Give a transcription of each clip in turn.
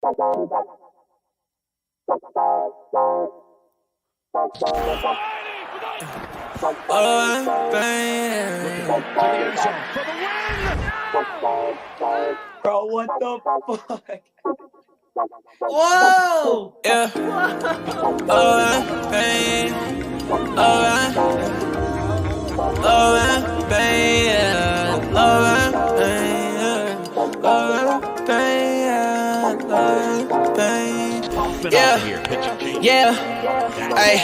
Bro, what the fuck? Whoa! Yeah. Pain. Yeah. Hey.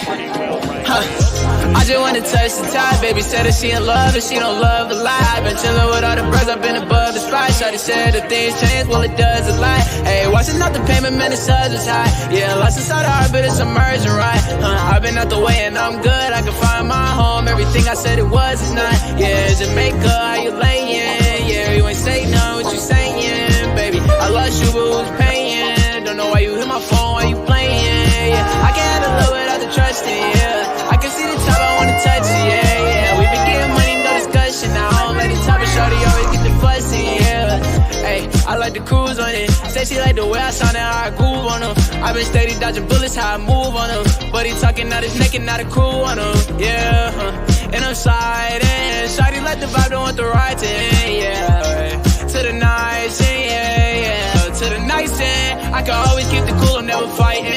I just wanna touch the top. Baby said that she in love and she don't love the lie. Been chillin' with all the bros, I've been above the spot. Shawty said that things change, well it does a lot. Hey, watching out the payment, man, the suds is high. Yeah, lost inside the heart, but it's emerging right. I've been out the way and I'm good. I can find my home. Everything I said it was is not. Yeah, Jamaica, how you layin'? Yeah, you ain't say none, what you saying, baby? I lost you, but who's paying? Don't know why you hit my phone, why you playing? Yeah, I can't handle it without the trusting. Yeah, I can see the top, I wanna touch it. Yeah, we been getting money, no discussion. Now I don't let the top of shorty always get the fussing. Yeah, hey, I like the cruise on it. Say she like the way I sound and how I groove on them. I been steady dodging bullets, how I move on them. But he talking out his neck and not a crew on them. Yeah, and I'm sliding. Shawty like the vibe, don't want the ride to end. Yeah, to the nice end. Yeah, to the nice end. I can always keep the cool, I'm never fighting.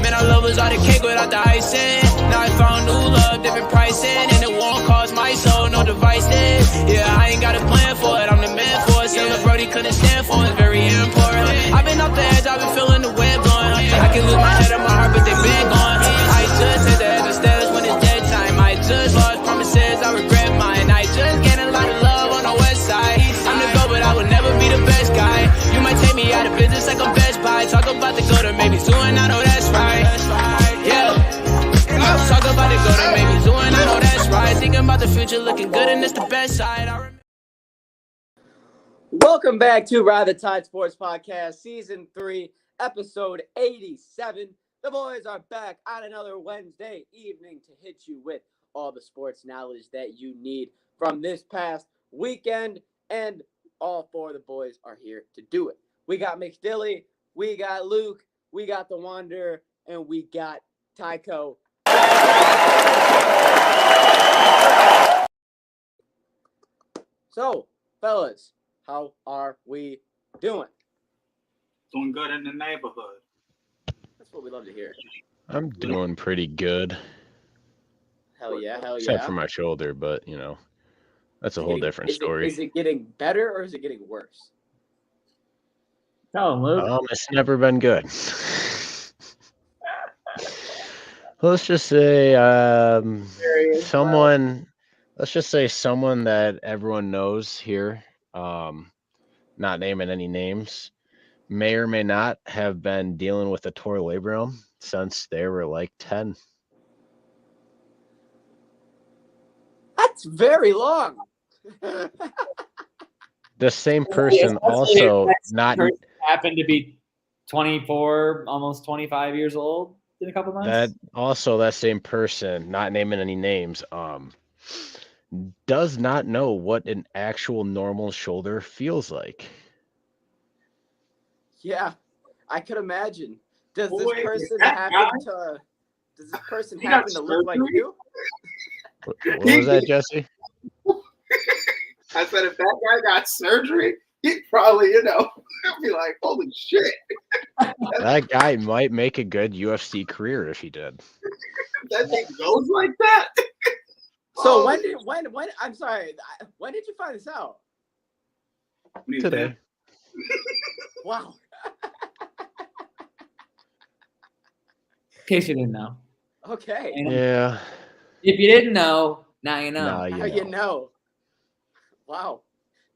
Man, I love was all the cake without the icing. Now I found new love, different pricing. And it won't cost my soul, no devices. Yeah, I ain't got a plan for it, I'm the man for it. Silver Brody couldn't stand for it, it's very important. I've been off the edge, I've been feeling the wind blowing. I can lose my head and my heart, but they been gone. I just hit the edge of stairs when it's dead time. I just lost promises, I regret mine. I just gained a lot of love on the west side. I'm the go, but I would never be the best guy. You might take me out of business like I'm Best Buy. Talk about the go to maybe soon, I know that's right. Yeah. Talk about the go to maybe soon, I know that's right. Thinking about the future, looking good, and it's the best side. Welcome back to Ride the Tide Sports Podcast, Season 3, Episode 87. The boys are back on another Wednesday evening to hit you with all the sports knowledge that you need from this past weekend, and all four of the boys are here to do it. We got McDilly, we got Luke, we got the Wanderer, and we got Tycho. So, fellas, how are we doing? Doing good in the neighborhood. That's what we love to hear. I'm doing pretty good. Hell yeah, hell yeah. Except for my shoulder, but, you know, that's a whole different story. Is it getting better or is it getting worse? Tell him, Luke. It's never been good. Let's just say someone that everyone knows here, not naming any names, may or may not have been dealing with a torn labrum since they were like 10. That's very long. The same person also not happened to be 24, almost 25 years old in a couple months. That same person, not naming any names, does not know what an actual normal shoulder feels like. Yeah, I could imagine. Does this person happen to look like you? What was that, Jesse? I said if that guy got surgery, he'd probably, be like, holy shit. That guy might make a good UFC career if he did. That thing goes like that. So when did you find this out? Today. Wow. In case you didn't know. Okay. Yeah. If you didn't know, now you know. Now you know. Wow.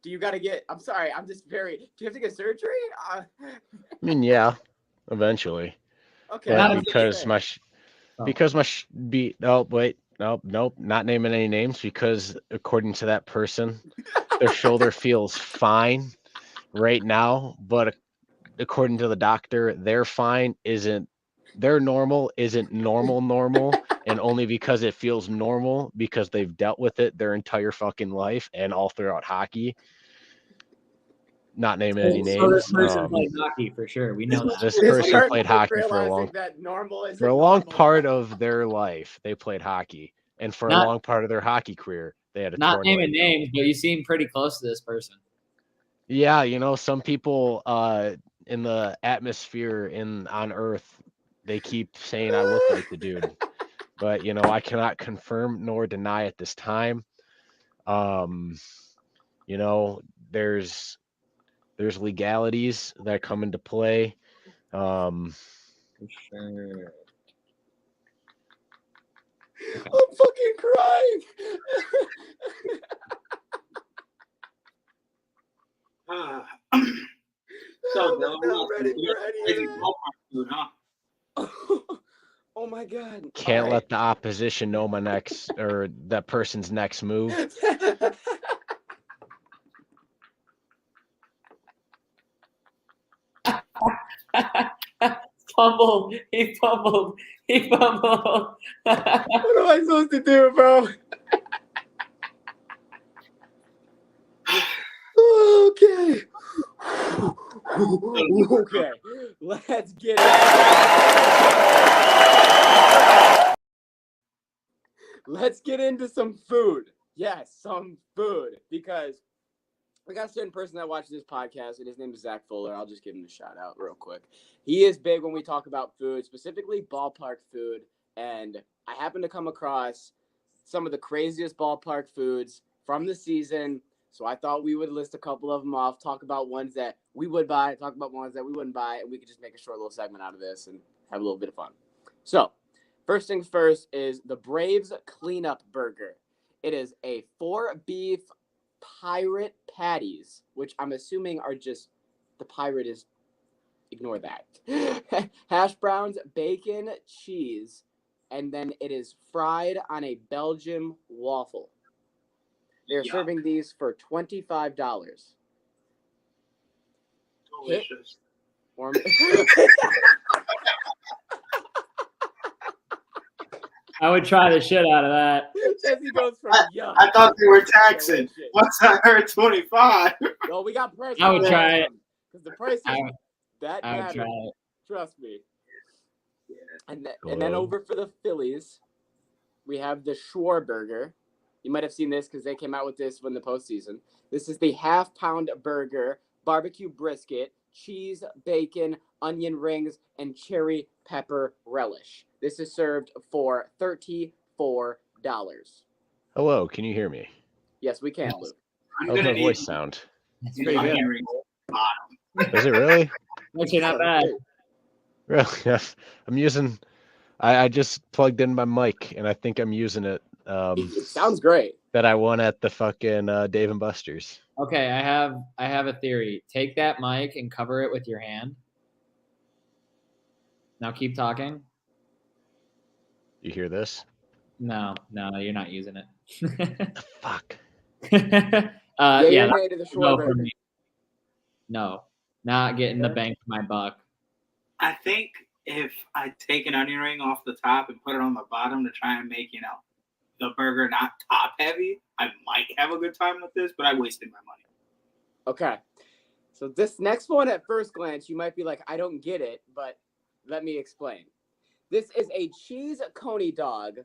Do you got to get? I'm sorry. I'm just very. Do you have to get surgery? I mean, yeah, eventually. Okay. But nope, not naming any names, because according to that person, their shoulder feels fine right now, but according to the doctor, their normal isn't normal, and only because it feels normal because they've dealt with it their entire fucking life and all throughout hockey. not naming any So this names. person played hockey for sure. We know that. This This person person played is hockey for a realizing that normal isn't long normal. part of their life. They played hockey, and for a Not- long part of their hockey career, they had a Not torn naming labrum. names, but you seem pretty close to this person. Yeah, some people in the atmosphere on Earth, they keep saying I look like the dude, but I cannot confirm nor deny at this time. There's legalities that come into play. For sure. Okay. I'm fucking crying. So, I'm not ready for any of food, huh? that. Oh my god. Can't All let the opposition know my next or that person's next move. right. Fumbled. He fumbled. He fumbled. What am I supposed to do, bro? Okay. Okay. Let's get it. Let's get into some food. Yes, some food. Because we got a certain person that watches this podcast, and his name is Zach Fuller. I'll just give him a shout out real quick. He is big when we talk about food, specifically ballpark food. And I happened to come across some of the craziest ballpark foods from the season. So I thought we would list a couple of them off, talk about ones that we would buy, talk about ones that we wouldn't buy, and we could just make a short little segment out of this and have a little bit of fun. So, first things first is the Braves Cleanup Burger. It is a 4-beef pirate patties, which I'm assuming are just the pirate is, ignore that. Hash browns, bacon, cheese, and then it is fried on a Belgian waffle. They're serving these for $25. Delicious. I would try the shit out of that. Jesse goes from yuck. I thought they were taxing. Once I heard 25. Well, we got prices. I would try it. Because the prices, that I would matter. try it. Trust me. And then Hello. over for the Phillies, we have the Schwarburger. You might have seen this because they came out with this in the postseason. This is the half-pound burger, barbecue brisket, cheese, bacon, onion rings, and cherry pepper relish. This is served for $34. Hello, can you hear me? Yes, we can, Luke. I'm How's gonna my need voice sound? That's you pretty good. hearing bottom. Does it really? Actually, not bad. Really? I'm using. I just plugged in my mic, and I think I'm using it. It sounds great. That I won at the fucking Dave and Buster's. Okay, I have a theory. Take that mic and cover it with your hand. Now keep talking. You hear this? No, you're not using it. Fuck. Yeah, You're that's made of the a no for Schwarburger. me. No, not getting the bang for my buck. I think if I take an onion ring off the top and put it on the bottom to try and make, the burger not top heavy, I might have a good time with this, but I wasted my money. Okay. So this next one, at first glance, you might be like, I don't get it, but let me explain. This is a cheese coney dog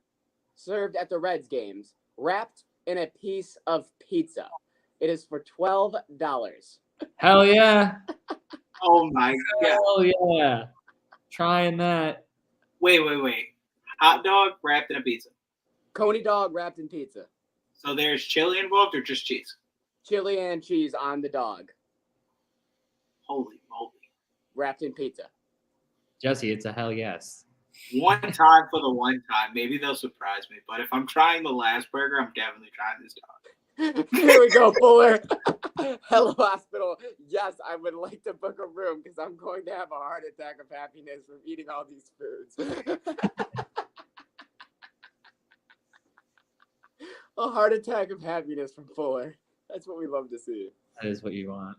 served at the Reds games, wrapped in a piece of pizza. It is for $12. Hell yeah. Oh my god. Hell yeah. Trying that. Wait. Hot dog wrapped in a pizza. Coney dog wrapped in pizza. So there's chili involved or just cheese? Chili and cheese on the dog, Holy moly. wrapped in pizza. Jesse, it's a hell yes. One time for the one time. Maybe they'll surprise me. But if I'm trying the last burger, I'm definitely trying this dog. Here we go, Fuller. Hello, hospital. Yes, I would like to book a room because I'm going to have a heart attack of happiness from eating all these foods. A heart attack of happiness from Fuller. That's what we love to see. That is what you want.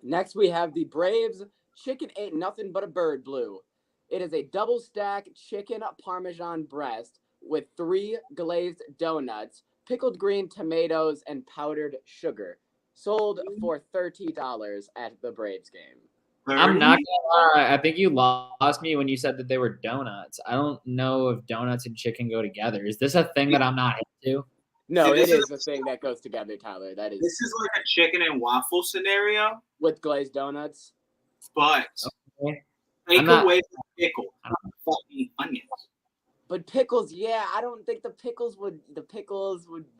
Next, we have the Braves Chicken Ain't Nothing But a Bird Blue. It is a double stack chicken Parmesan breast with 3 glazed donuts, pickled green tomatoes, and powdered sugar. sold for $30 at the Braves game. I'm not gonna lie. I think you lost me when you said that they were donuts. I don't know if donuts and chicken go together. Is this a thing that I'm not into? No, See, it this is a thing that goes together, Tyler. That This is is like a chicken and waffle scenario, with glazed donuts. but Okay. take I'm not- away the pickle, fucking onions. But pickles, yeah, I don't think the pickles would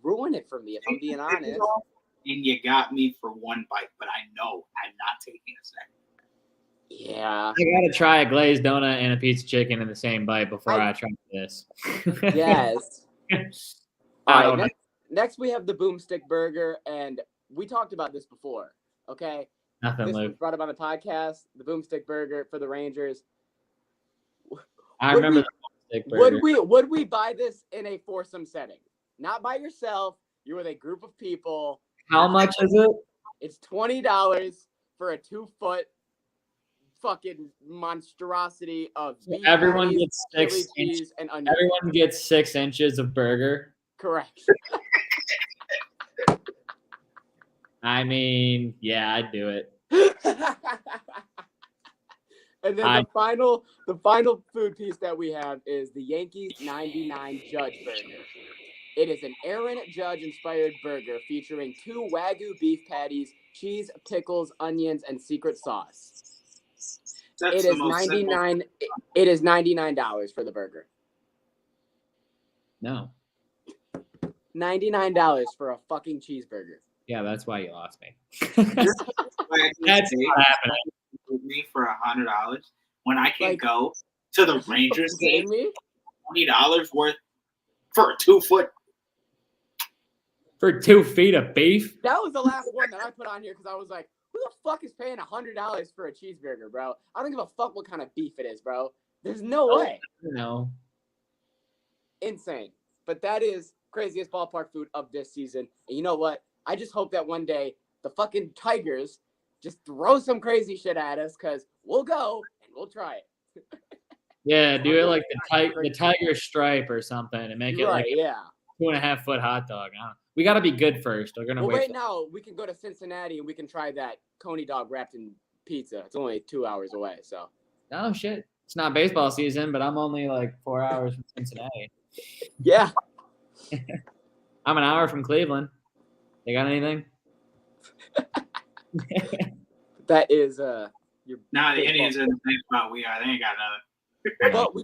ruin it for me if I'm being honest. And you got me for one bite, but I know I'm not taking a second. Yeah. I gotta try a glazed donut and a pizza chicken in the same bite before I try this. Yes. I All don't right. Next, we have the Boomstick Burger, and we talked about this before. Okay. Nothing, This was Luke. brought up on the podcast. The Boomstick Burger for the Rangers. I Would remember we- the burger. Would we buy this in a foursome setting? Not by yourself. You're with a group of people. How much is it? It's $20 for a 2-foot fucking monstrosity of beef Everyone patties, gets chili 6 inches. cheese, and onions. Everyone gets 6 inches of burger. Correct. I mean, yeah, I'd do it. And then the final food piece that we have is the Yankees 99 Judge Burger. It is an Aaron Judge inspired burger featuring 2 Wagyu beef patties, cheese, pickles, onions, and secret sauce. That's It is $99 for the burger. No. $99 for a fucking cheeseburger. Yeah, that's why you lost me. That's That's not happening. me for $100 when I can Like- go to the Rangers You kidding game. me? $20 worth for a 2-foot. For 2 feet of beef? That was the last one that I put on here because I was like, who the fuck is paying $100 for a cheeseburger, bro? I don't give a fuck what kind of beef it is, bro. There's no way. No. Insane. But that is craziest ballpark food of this season. And you know what? I just hope that one day the fucking Tigers just throw some crazy shit at us because we'll go and we'll try it. Yeah, do it like the tiger stripe or something and make it like yeah. 2.5 foot hot dog. We got to be good first. We're gonna Well, wait. right now we can go to Cincinnati and we can try that coney dog wrapped in pizza. It's only 2 hours away, so. Oh shit! It's not baseball season, but I'm only like 4 hours from Cincinnati. Yeah. I'm an hour from Cleveland. They got anything? That is your Nah, the baseball. Indians are in the same spot we are. They ain't got nothing. But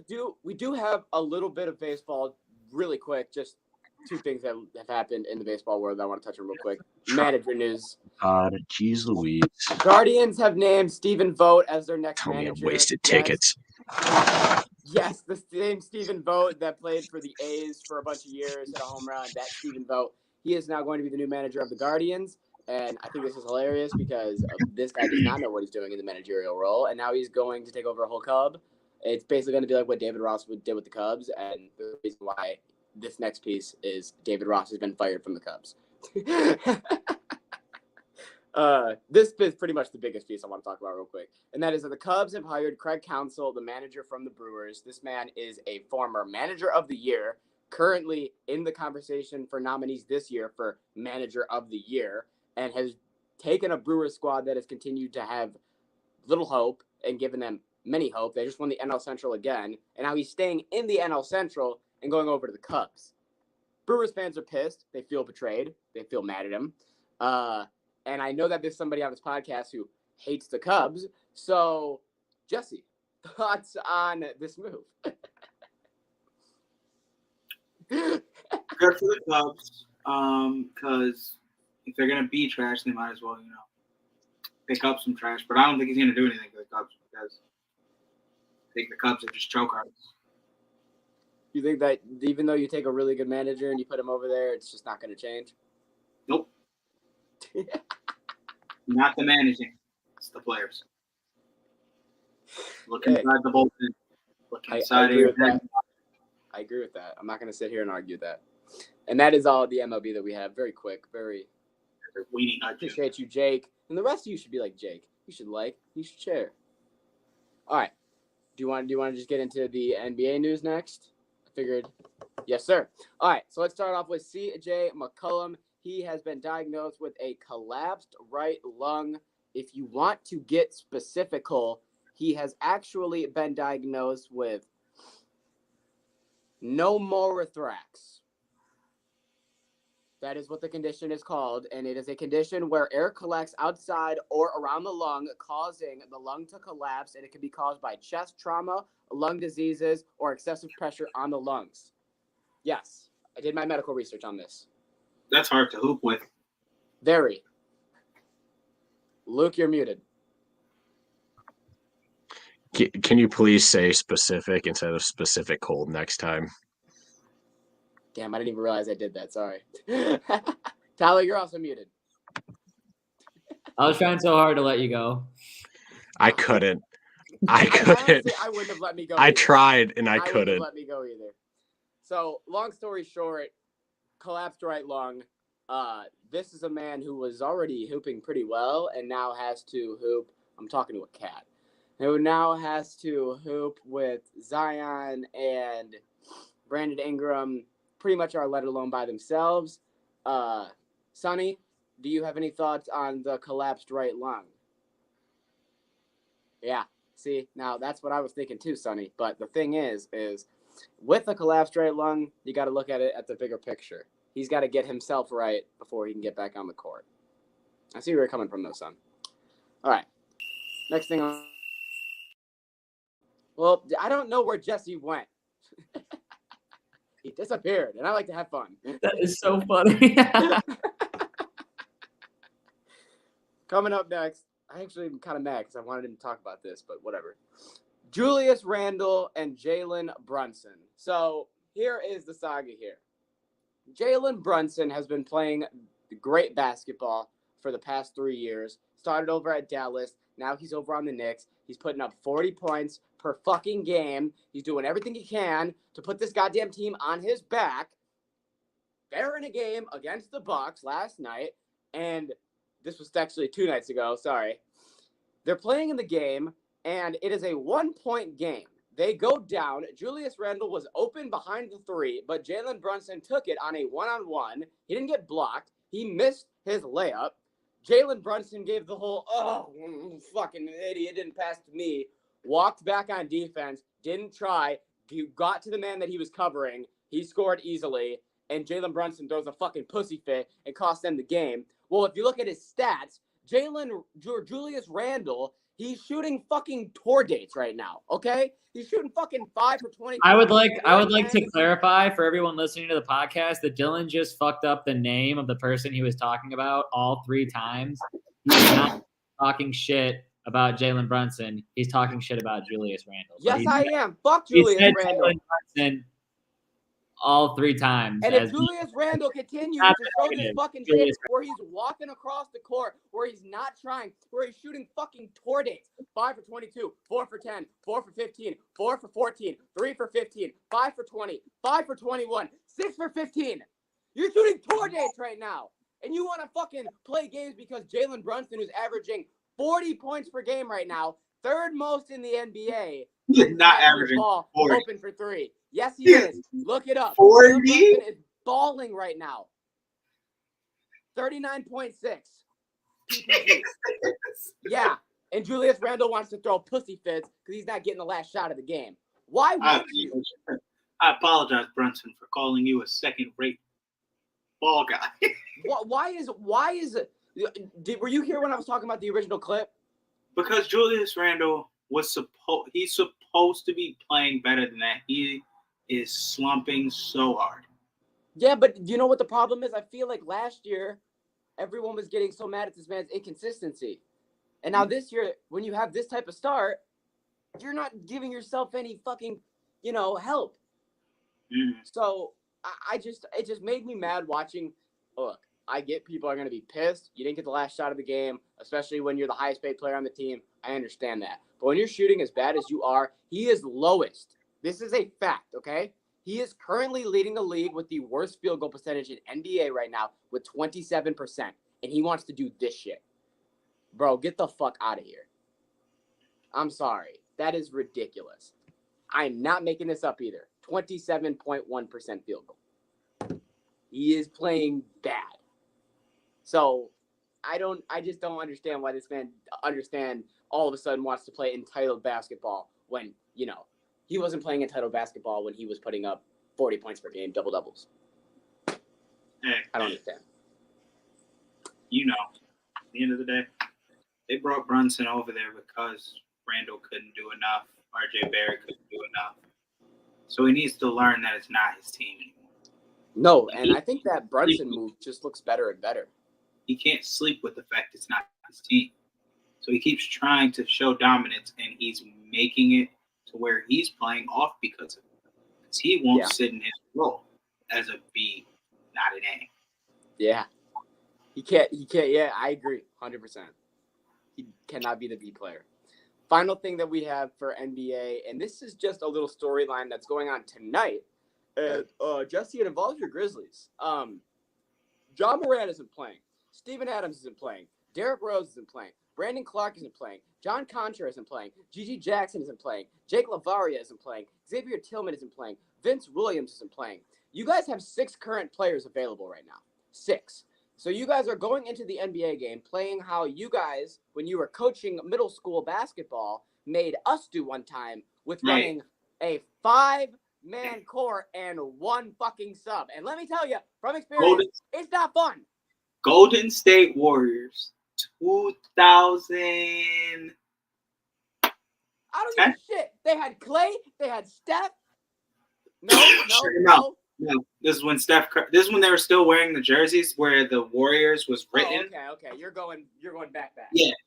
we do have a little bit of baseball really quick. Just 2 things that have happened in the baseball world that I want to touch on real quick. Manager news. God, jeez Louise. Guardians have named Stephen Vogt as their next Tell me manager. I wasted Yes. tickets. Yes, the same Stephen Vogt that played for the A's for a bunch of years, hit a home run. That Stephen Vogt. He is now going to be the new manager of the Guardians. And I think this is hilarious because this guy does not know what he's doing in the managerial role. And now he's going to take over a whole Cub. It's basically going to be like what David Ross did with the Cubs. And the reason why this next piece is David Ross has been fired from the Cubs. This is pretty much the biggest piece I want to talk about real quick. And that is that the Cubs have hired Craig Counsell, the manager from the Brewers. This man is a former manager of the year, currently in the conversation for nominees this year for manager of the year, and has taken a Brewers squad that has continued to have little hope and given them many hope. They just won the NL Central again, and now he's staying in the NL Central and going over to the Cubs. Brewers fans are pissed. They feel betrayed. They feel mad at him. And I know that there's somebody on this podcast who hates the Cubs. So, Jesse, thoughts on this move? Good for the Cubs, because if they're gonna be trash, they might as well, pick up some trash. But I don't think he's gonna do anything for the Cubs because I think the Cubs are just choke artists. You think that even though you take a really good manager and you put him over there, it's just not going to change? Nope. Not the managing, it's the players. Look inside the bullpen. Look inside here. I agree with that. I'm not going to sit here and argue that. And that is all the MLB that we have. Very quick. Very appreciate you, Jake. And the rest of you should be like Jake. You should share. All right. Do you want to just get into the NBA news next? I figured. Yes, sir. All right. So let's start off with CJ McCollum. he has been diagnosed with a collapsed right lung. If you want to get specifical, he has actually been diagnosed with pneumothorax. That is what the condition is called, and it is a condition where air collects outside or around the lung, causing the lung to collapse, and it can be caused by chest trauma, lung diseases, or excessive pressure on the lungs. Yes, I did my medical research on this. That's hard to hoop with. Very. Luke, you're muted. Can you please say specific instead of specific cold next time? Damn, I didn't even realize I did that. Sorry. Tyler, you're also muted. I was trying so hard to let you go. I couldn't. I honestly, couldn't. I wouldn't have let me go. I either. tried and I wouldn't have couldn't. let me go either. So, long story short, collapsed right lung. This is a man who was already hooping pretty well and now has to hoop. I'm talking to a cat. Who now has to hoop with Zion and Brandon Ingram pretty much are let alone by themselves. Sonny, do you have any thoughts on the collapsed right lung? Yeah, see, now that's what I was thinking too, Sonny. But the thing is with a collapsed right lung, you got to look at it at the bigger picture. He's got to get himself right before he can get back on the court. I see where you're coming from, though, son. All right, next thing on. Well, I don't know where Jesse went. He disappeared, and I like to have fun. That is so funny. Coming up next, I actually am kind of mad because I wanted him to talk about this, but whatever. Julius Randle and Jalen Brunson. So here is the saga here. Jalen Brunson has been playing great basketball for the past 3 years. Started over at Dallas. Now he's over on the Knicks. He's putting up 40 points per fucking game. He's doing everything he can to put this goddamn team on his back. They're in a game against the Bucks last night, and this was actually 2 nights ago. Sorry. They're playing in the game, and it is a 1-point game. They go down. Julius Randle was open behind the 3, but Jalen Brunson took it on a one-on-one. He didn't get blocked. He missed his layup. Jalen Brunson gave the whole, fucking idiot, didn't pass to me. Walked back on defense, didn't try. He got to the man that he was covering. He scored easily, and Jalen Brunson throws a fucking pussy fit and cost them the game. Well, if you look at his stats, Julius Randle, he's shooting fucking tour dates right now, okay? He's shooting fucking 5 for 20. I would like to clarify for everyone listening to the podcast that Dylan just fucked up the name of the person he was talking about all 3 times. He's not talking shit about Jalen Brunson. He's talking shit about Julius Randle. Yes, I am. Fuck Julius Randle. Jalen Brunson all 3 times. And if Julius Randle continues to show this fucking shit where he's walking across the court, where he's not trying, where he's shooting fucking tour dates, 5 for 22, 4 for 10, 4 for 15, 4 for 14, 3 for 15, 5 for 20, 5 for 21, 6 for 15. You're shooting tour dates right now. And you want to fucking play games because Jalen Brunson, who's averaging 40 points per game right now, 3rd most in the NBA. He's not averaging 40. Open for 3. Yes, he is. Look it up. 40? Brunson is balling right now. 39.6. PPG. Yeah. And Julius Randle wants to throw pussy fits because he's not getting the last shot of the game. Why would you? I apologize, Brunson, for calling you a second-rate ball guy. Why is it? Were you here when I was talking about the original clip? Because Julius Randle he's supposed to be playing better than that. He is slumping so hard. Yeah, but you know what the problem is? I feel like last year everyone was getting so mad at this man's inconsistency. And now this year, when you have this type of start, you're not giving yourself any fucking, help. Mm-hmm. So it just made me mad watching. Look, I get people are going to be pissed. You didn't get the last shot of the game, especially when you're the highest paid player on the team. I understand that. But when you're shooting as bad as you are, he is lowest. This is a fact, okay? He is currently leading the league with the worst field goal percentage in NBA right now with 27%. And he wants to do this shit. Bro, get the fuck out of here. I'm sorry. That is ridiculous. I'm not making this up either. 27.1% field goal. He is playing bad. So I just don't understand why this man all of a sudden wants to play entitled basketball when, he wasn't playing entitled basketball when he was putting up 40 points per game, double doubles. I don't understand. At the end of the day, they brought Brunson over there because Randall couldn't do enough. RJ Barrett couldn't do enough. So he needs to learn that it's not his team anymore. No, and I think that Brunson move just looks better and better. He can't sleep with the fact it's not his team. So he keeps trying to show dominance, and he's making it to where he's playing off because of it. Because he won't sit in his role as a B, not an A. Yeah. He can't. Yeah, I agree. 100%. He cannot be the B player. Final thing that we have for NBA, and this is just a little storyline that's going on tonight. Jesse, it involves your Grizzlies. John Moran isn't playing. Steven Adams isn't playing. Derrick Rose isn't playing. Brandon Clark isn't playing. John Contra isn't playing. Gigi Jackson isn't playing. Jake LaVaria isn't playing. Xavier Tillman isn't playing. Vince Williams isn't playing. You guys have 6 current players available right now. 6. So you guys are going into the NBA game playing how you guys, when you were coaching middle school basketball, made us do one time with running a 5-man core and 1 fucking sub. And let me tell you, from experience, it's not fun. Golden State Warriors, 2000. I don't give a shit. They had Clay. They had Steph. No. This is when this is when they were still wearing the jerseys where the Warriors was written. Oh, okay. You're going back.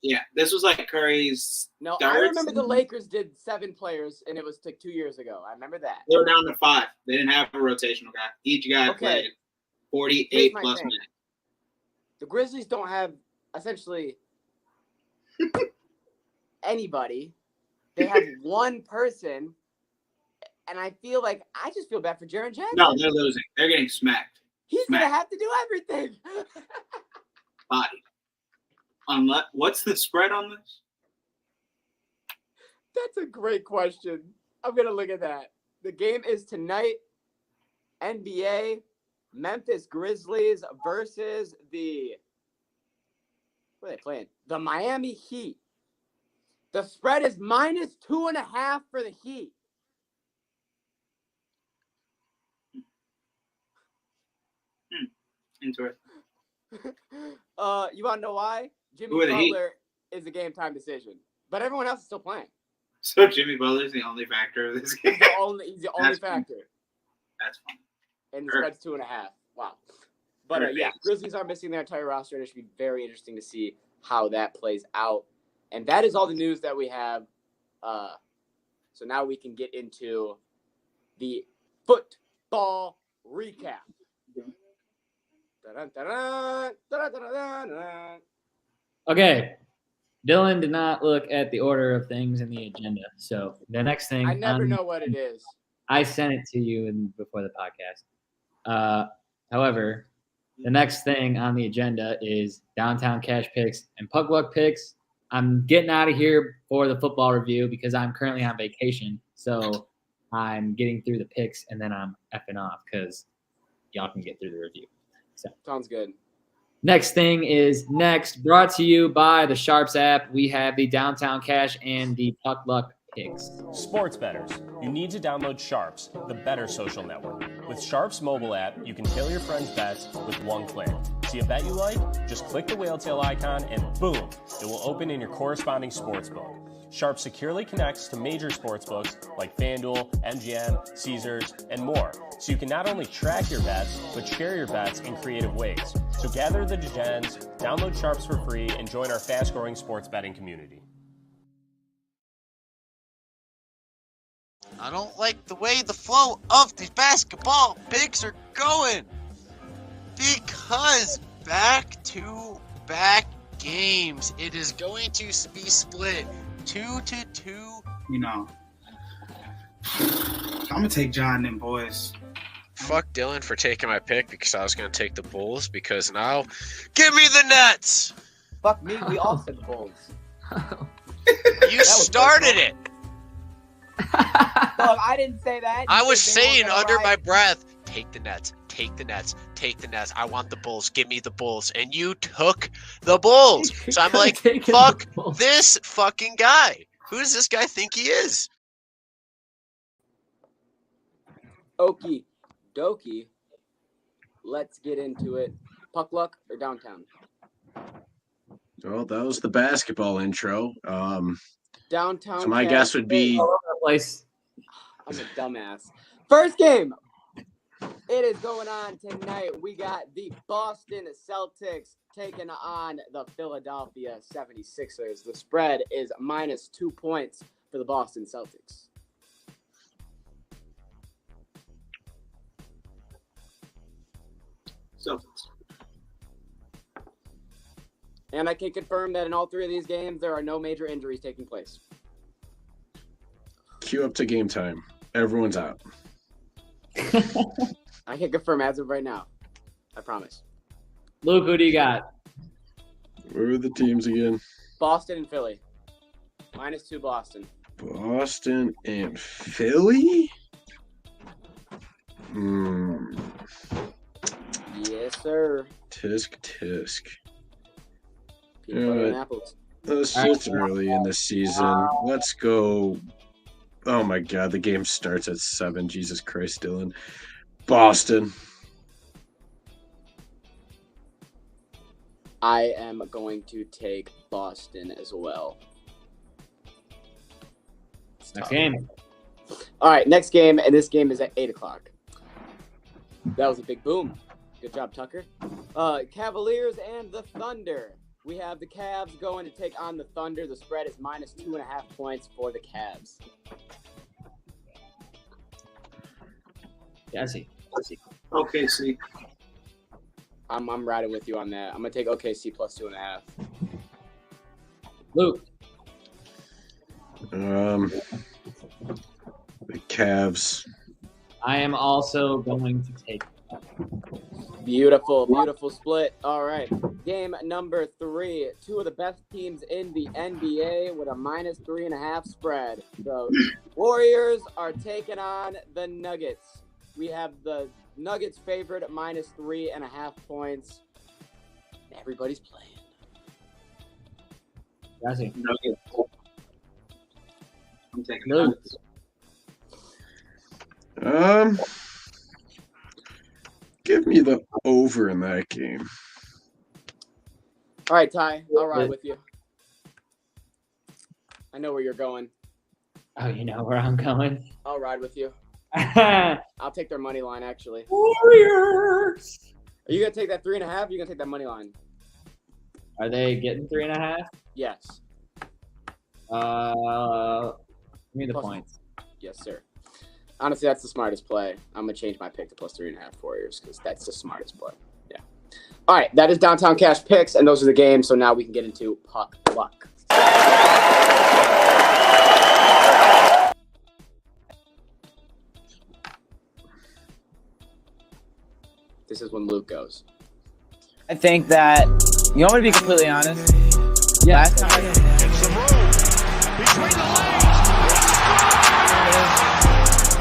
Yeah. This was like Curry's. No, I remember the Lakers did 7 players, and it was like 2 years ago. I remember that. They were down to 5. They didn't have a rotational guy. Each guy played 48 plus minutes. The Grizzlies don't have essentially anybody. They have one person. And I just feel bad for Jaren Jackson. No, they're losing. They're getting smacked. He's going to have to do everything. Body. What's the spread on this? That's a great question. I'm going to look at that. The game is tonight. NBA, Memphis Grizzlies versus what are they playing? The Miami Heat. The spread is -2.5 for the Heat. Interesting. You want to know why? Jimmy Butler is a game time decision, but everyone else is still playing. So Jimmy Butler is the only factor of this game. He's the only factor. That's fun. And the spread's 2.5. Wow. But Grizzlies are missing their entire roster, and it should be very interesting to see how that plays out. And that is all the news that we have. So now we can get into the football recap. Okay. Dylan did not look at the order of things in the agenda. So the next thing. I never know what it is. I sent it to you before the podcast. However, the next thing on the agenda is Downtown Cash picks and Puck Luck picks. I'm getting out of here for the football review because I'm currently on vacation. So I'm getting through the picks and then I'm effing off because y'all can get through the review. So sounds good. Next thing is brought to you by the Sharps app. We have the Downtown Cash and the Puck Luck picks. Sports bettors, you need to download Sharps, the better social network. With Sharps mobile app, you can tail your friends' bets with one click. See a bet you like? Just click the whale tail icon and boom, it will open in your corresponding sportsbook. Sharps securely connects to major sportsbooks like FanDuel, MGM, Caesars, and more. So you can not only track your bets, but share your bets in creative ways. So gather the degens, download Sharps for free, and join our fast-growing sports betting community. I don't like the way the flow of the basketball picks are going. Because back-to-back games, it is going to be split 2-2. I'm going to take John and them boys. Fuck Dylan for taking my pick because I was going to take the Bulls because now give me the Nets. Fuck me, we all said the Bulls. You started it. Well, I didn't say that. I was saying under my breath, take the Nets, take the Nets. I want the Bulls. Give me the Bulls. And you took the Bulls. So I'm like, fuck this fucking guy. Who does this guy think he is? Okie dokie. Let's get into it. Puck luck or downtown? Well, that was the basketball intro. Downtown. So my guess would be Place. I'm a dumbass. First game. It is going on tonight. We got the Boston Celtics taking on the Philadelphia 76ers. The spread is -2 points for the Boston Celtics. Celtics. And I can confirm that in all three of these games, there are no major injuries taking place. cue up to game time. Everyone's out. I can confirm as of right now. I promise. Luke, who do you got? Where are the teams again? Boston and Philly. -2 Boston. Boston and Philly? Yes, sir. Tisk. Peanut butter and apples. It's early in the season. Let's go. Oh my God, the game starts at 7. Jesus Christ, Dylan. Boston. I am going to take Boston as well. Next game. All right, next game, and this game is at 8 o'clock. That was a big boom. Good job, Tucker. Cavaliers and the Thunder. We have the Cavs going to take on the Thunder. The spread is -2.5 points for the Cavs. Jesse. OKC. I'm riding with you on that. I'm gonna take OKC +2.5. Luke. The Cavs. I am also going to take. Beautiful split. All right. Game number 3. Two of the best teams in the NBA with a -3.5 spread. The Warriors are taking on the Nuggets. We have the Nuggets favored at -3.5 points. Everybody's playing. Jesse. Nuggets. I'm taking Luke. Nuggets. Give me the over in that game. All right, Ty. I'll ride with you. I know where you're going. Oh, you know where I'm going. I'll ride with you. Warriors. I'll take their money line, actually. Are you going to take that 3.5 or are you going to take that money line? Are they getting 3.5? Yes. Give me the Plus- points. Yes, sir. Honestly, that's the smartest play. I'm going to change my pick to +3.5 Warriors because that's the smartest play. Yeah. All right. That is Downtown Cash picks, and those are the games. So now we can get into Puck Luck. This is when Luke goes. I think that, you want me to be completely honest? Yeah. Last time Between the legs.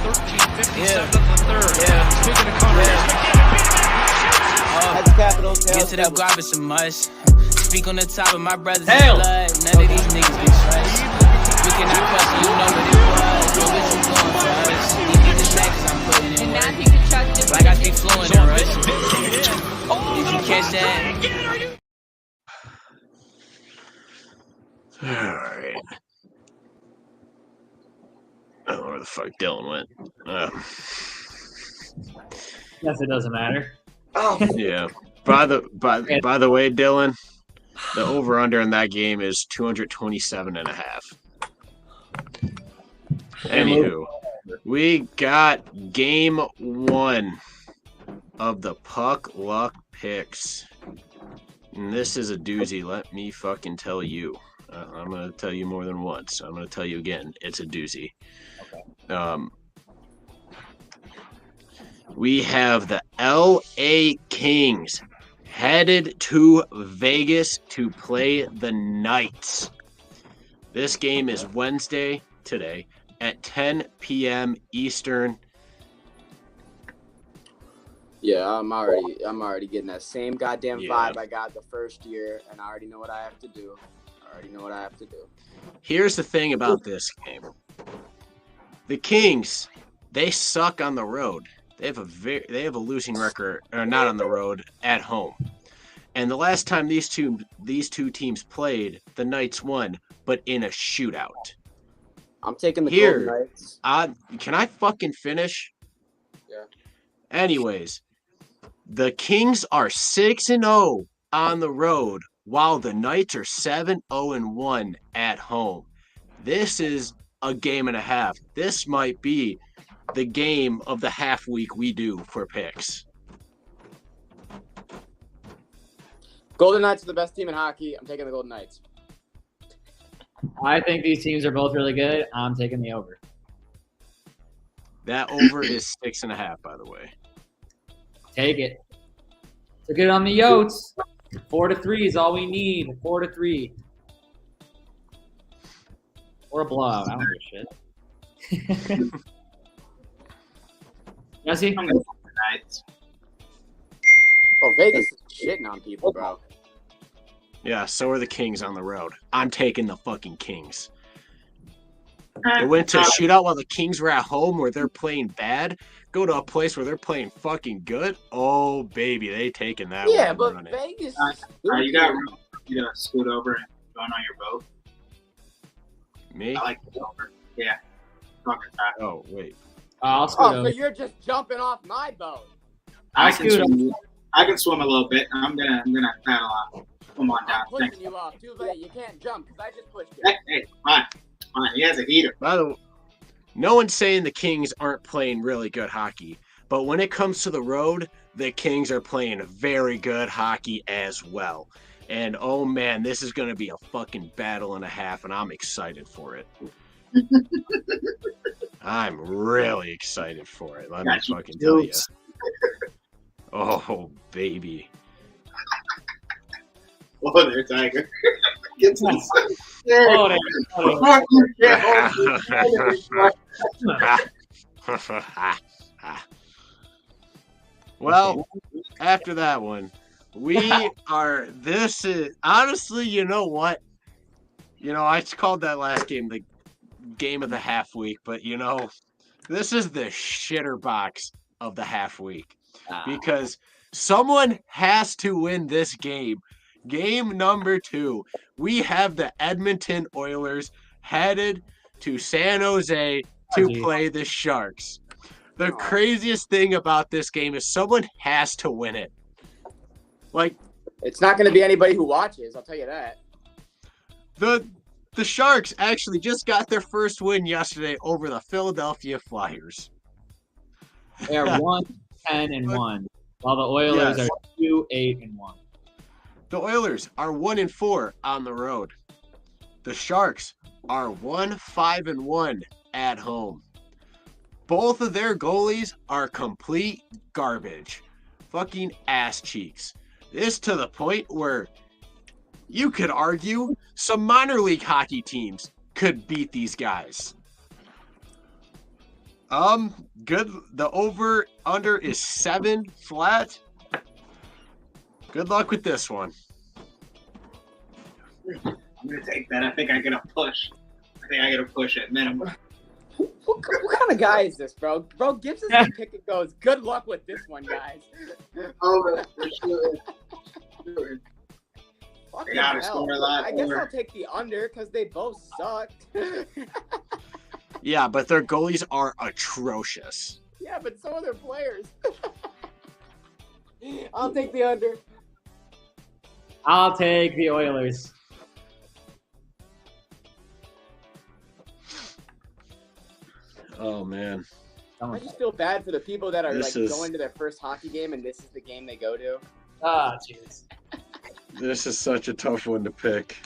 13:57 of the third. Yeah. Speaking of Connor, That's capital. Get to the garbage so much. Speak on the top of my brother's Hell. blood. None of these niggas be trust. We cannot question, you know what it was. Yo, what you doing for us? You get the taxes I'm putting in work. Like I speak fluent in Russian. Did you catch that? All right. I don't know where the fuck Dylan went. Yes, it doesn't matter. Yeah. By the way, Dylan, the over under in that game is 227.5. Anywho, we got game 1 of the Puck Luck picks. And this is a doozy, let me fucking tell you. I'm going to tell you more than once. I'm going to tell you again. It's a doozy. Okay. We have the LA Kings headed to Vegas to play the Knights. This game is Wednesday, today, at 10 p.m. Eastern. Yeah, I'm already getting that same goddamn vibe I got the first year, and I already know what I have to do. Here's the thing about this game. The Kings, they suck on the road. They have a losing record, or not on the road, at home. And the last time these two teams played, the Knights won, but in a shootout. I'm taking the Golden Knights. Can I fucking finish? Yeah. Anyways, the Kings are 6-0 on the road, while the Knights are 7-0-1 at home. This is a game and a half. This might be the game of the half week we do for picks. Golden Knights are the best team in hockey. I'm taking the Golden Knights. I think these teams are both really good. I'm taking the over. That over is 6.5, by the way. Take it. Took it on the Yotes. 4-3 is all we need. 4-3. Or a blowout. I don't give a shit. Jesse? I'm going to go the Knights. Oh, Vegas is shitting on people, bro. Yeah, so are the Kings on the road. I'm taking the fucking Kings. They went to a shootout while the Kings were at home where they're playing bad. Go to a place where they're playing fucking good. Oh, baby, they taking that one. Yeah, but Vegas. You got to scoot over and join on your boat. Me? I like the over. Yeah. Oh, wait. I'll scoot so over. you're just jumping off my boat. I can swim a little bit. I'm gonna paddle off. Come on down. I'm pushing you off. Too late. You can't jump because I just pushed you. Hey, fine. He has a heater. By the way, no one's saying the Kings aren't playing really good hockey, but when it comes to the road, the Kings are playing very good hockey as well. And oh man, this is going to be a fucking battle and a half, and I'm excited for it. I'm really excited for it. Let me fucking tell you. Oh, baby. Oh, there, Tiger. Get some. Well, after that one, this is honestly, you know what? I called that last game the game of the half week, but this is the shitter box of the half week because someone has to win this game. Game number 2, we have the Edmonton Oilers headed to San Jose to play the Sharks. The craziest thing about this game is someone has to win it. Like, it's not going to be anybody who watches, I'll tell you that. The Sharks actually just got their first win yesterday over the Philadelphia Flyers. They are 1-10-1, while the Oilers are 2-8-1. The Oilers are 1-4 on the road. The Sharks are 1-5-1 at home. Both of their goalies are complete garbage. Fucking ass cheeks. This to the point where you could argue some minor league hockey teams could beat these guys. Good. The over-under is 7 flat. Good luck with this one. I'm going to take that. I think I get a push. At minimum. What kind of guy is this, bro? Bro gives us a pick and goes, good luck with this one, guys. Over, for sure. Fucking hell. I guess I'll take the under because they both sucked. Yeah, but their goalies are atrocious. Yeah, but so are their players. I'll take the under. I'll take the Oilers. Oh, man. I just feel bad for the people that are This going to their first hockey game and this is the game they go to. Ah, jeez. This is such a tough one to pick.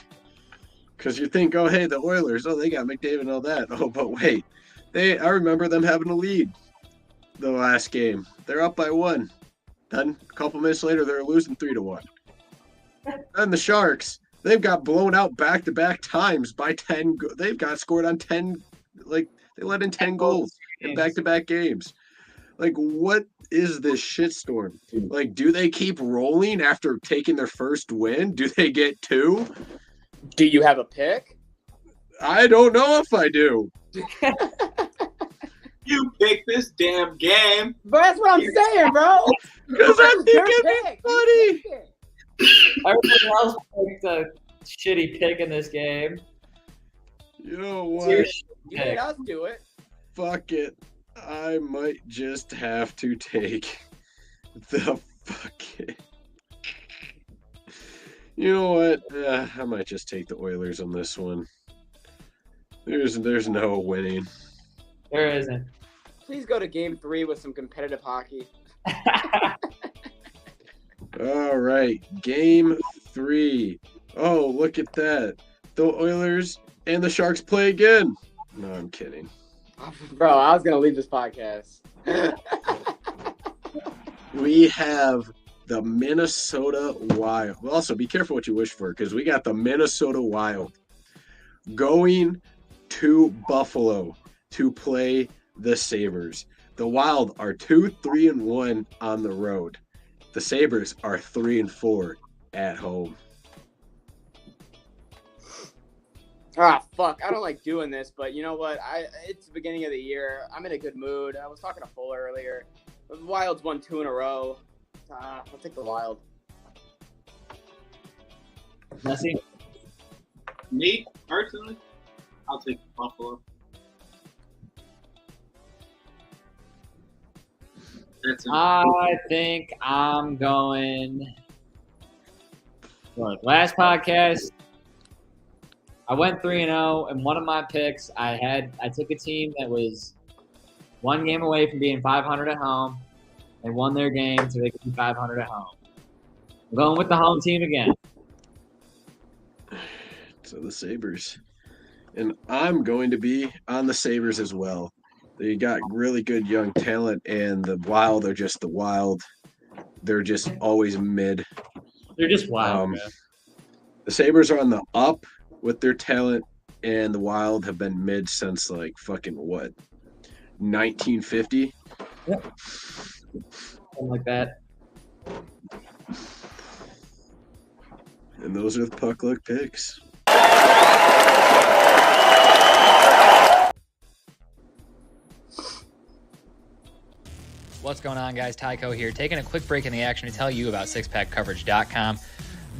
Because you think, oh, hey, the Oilers, they got McDavid and all that. Oh, but wait. I remember them having a lead the last game. They're up by 1. Then a couple minutes later, they're losing 3-1. And the Sharks, they've got blown out back-to-back times by 10. They've got scored on 10, they let in 10 goals in back-to-back games. Like, what is this shitstorm? Like, do they keep rolling after taking their first win? Do they get 2? Do you have a pick? I don't know if I do. You pick this damn game. But that's what I'm saying, bro. Because I think it's funny. Everyone else picked a shitty pick in this game. You know what? You made us do it. Fuck it. I might just have to take the fucking. You know what? I might just take the Oilers on this one. There's no winning. There isn't. Please go to game 3 with some competitive hockey. All right, game 3. Oh, look at that. The Oilers and the Sharks play again. No, I'm kidding. Bro, I was going to leave this podcast. We have the Minnesota Wild. Also, be careful what you wish for, because we got the Minnesota Wild going to Buffalo to play the Sabres. The Wild are 2-3-1 on the road. The Sabres are 3-4 at home. Ah, fuck. I don't like doing this, but you know what? It's the beginning of the year. I'm in a good mood. I was talking to Fuller earlier. The Wild's won 2 in a row. I'll take the Wild. Messi? Me, personally, I'll take Buffalo. I think I'm going. Look, last podcast, I went 3-0, and one of my picks, I took a team that was one game away from being 500 at home. They won their game, so they could be 500 at home. I'm going with the home team again. So the Sabres. And I'm going to be on the Sabres as well. They got really good young talent, and the Wild are just the Wild. They're just always mid. They're just wild, man. The Sabres are on the up with their talent, and the Wild have been mid since, like, fucking what? 1950? Yep. Something like that. And those are the puck luck picks. What's going on, guys? Tyco here, taking a quick break in the action to tell you about sixpackcoverage.com.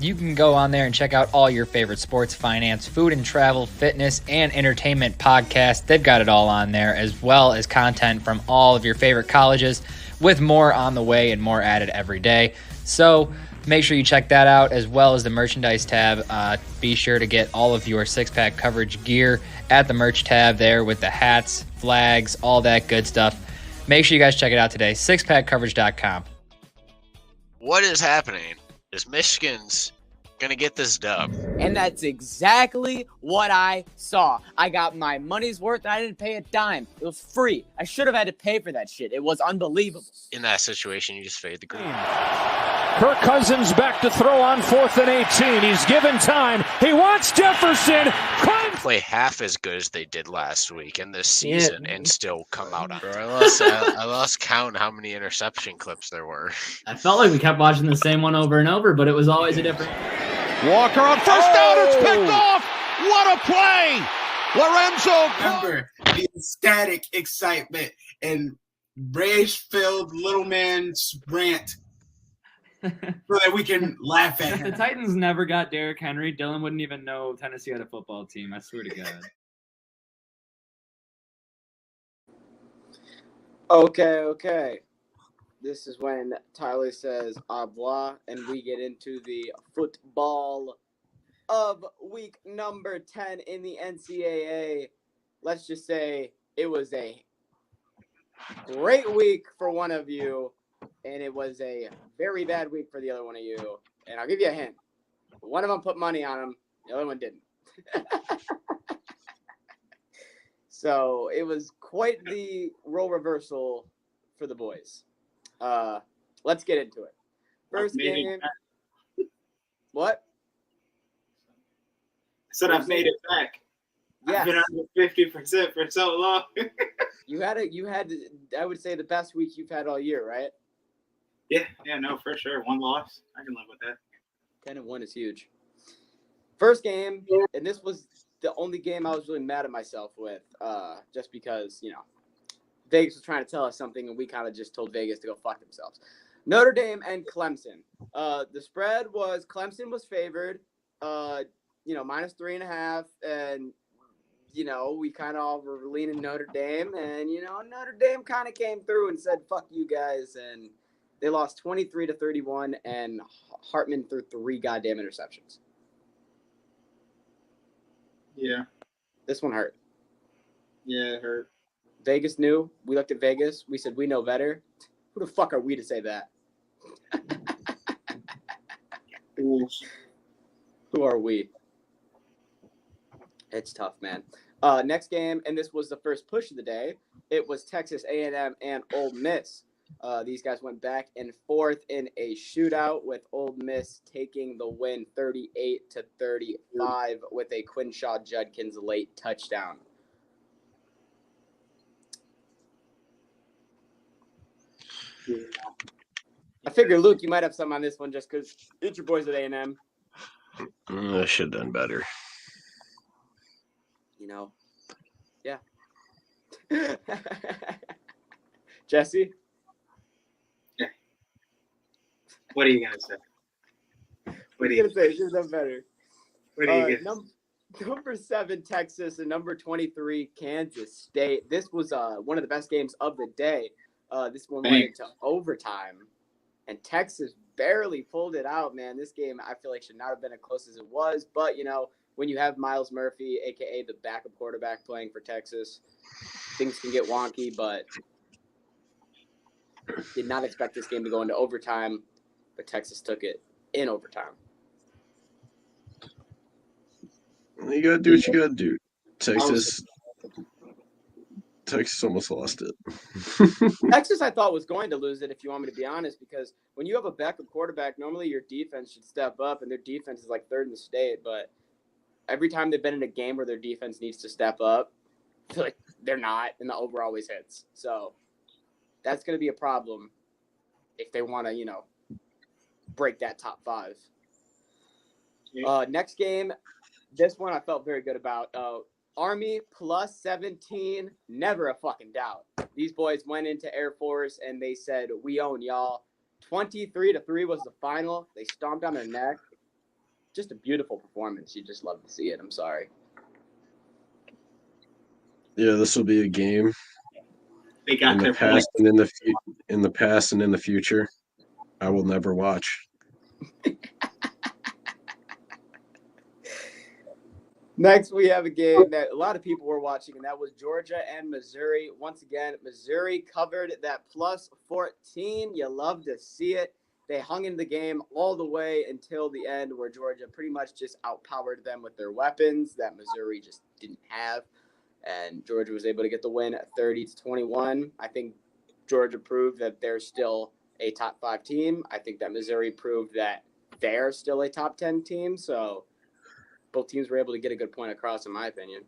You can go on there and check out all your favorite sports, finance, food and travel, fitness, and entertainment podcasts. They've got it all on there, as well as content from all of your favorite colleges, with more on the way and more added every day. So make sure you check that out, as well as the merchandise tab. Be sure to get all of your six-pack coverage gear at the merch tab there with the hats, flags, all that good stuff. Make sure you guys check it out today, sixpackcoverage.com. What is happening is Michigan's going to get this dub. And that's exactly what I saw. I got my money's worth and I didn't pay a dime. It was free. I should have had to pay for that shit. It was unbelievable. In that situation, you just fade the green. Kirk Cousins back to throw on 4th and 18. He's given time. He wants Jefferson. Play half as good as they did last week in this season and still come out on. I lost count how many interception clips there were. I felt like we kept watching the same one over and over, but it was always a different. Walker on first down. It's picked off. What a play. Lorenzo. Remember the ecstatic excitement and rage-filled little man's rant so that we can laugh at If him. the Titans never got Derrick Henry, Dylan wouldn't even know Tennessee had a football team. I swear to God. Okay. This is when Tyler says au revoir, and we get into the football of week number 10 in the NCAA. Let's just say it was a great week for one of you, and it was a very bad week for the other one of you. And I'll give you a hint. One of them put money on him. The other one didn't. So it was quite the role reversal for the boys. Let's get into it. First game. What? I said I've made it back. Yes. I've been under 50% for so long. You had I would say the best week you've had all year, right? Yeah, no, for sure. One loss. I can live with that. 10-1 is huge. First game, and this was the only game I was really mad at myself with, just because, Vegas was trying to tell us something, and we kind of just told Vegas to go fuck themselves. Notre Dame and Clemson. The spread was Clemson was favored, minus 3.5, and we kind of all were leaning Notre Dame, and Notre Dame kind of came through and said fuck you guys, and they lost 23-31, and Hartman threw 3 goddamn interceptions. Yeah. This one hurt. Yeah, it hurt. Vegas knew. We looked at Vegas. We said, we know better. Who the fuck are we to say that? Who are we? It's tough, man. Next game, and this was the first push of the day. It was Texas A&M and Ole Miss. These guys went back and forth in a shootout, with Ole Miss taking the win 38-35 with a Quinshaw Judkins late touchdown. I figure, Luke, you might have some on this one just because it's your boys at A&M. I should have done better. Yeah. Jesse? Yeah. What are you going to say? What are you going to say? Should have done better. What are you Number 7, Texas, and number 23, Kansas State. This was one of the best games of the day. This one went into overtime, and Texas barely pulled it out, man. This game, I feel like, should not have been as close as it was. But, when you have Miles Murphy, a.k.a. the backup quarterback, playing for Texas, things can get wonky, but did not expect this game to go into overtime, but Texas took it in overtime. You got to do what you got to do. Texas almost lost it. Texas, I thought, was going to lose it, if you want me to be honest, because when you have a backup quarterback, normally your defense should step up, and their defense is like 3rd in the state, but every time they've been in a game where their defense needs to step up, I feel like they're not, and the over always hits. So that's going to be a problem if they want to, break that top 5. Next game, this one I felt very good about. Army plus 17, never a fucking doubt. These boys went into Air Force, and they said, we own y'all. 23-3 was the final. They stomped on their neck. Just a beautiful performance. You just love to see it. I'm sorry. Yeah, this will be a game. They got in the past and in the past and in the future, I will never watch. Next, we have a game that a lot of people were watching, and that was Georgia and Missouri. Once again, Missouri covered that plus 14. You love to see it. They hung in the game all the way until the end, where Georgia pretty much just outpowered them with their weapons that Missouri just didn't have. And Georgia was able to get the win at 30-21. I think Georgia proved that they're still a top 5 team. I think that Missouri proved that they're still a top 10 team. So both teams were able to get a good point across, in my opinion.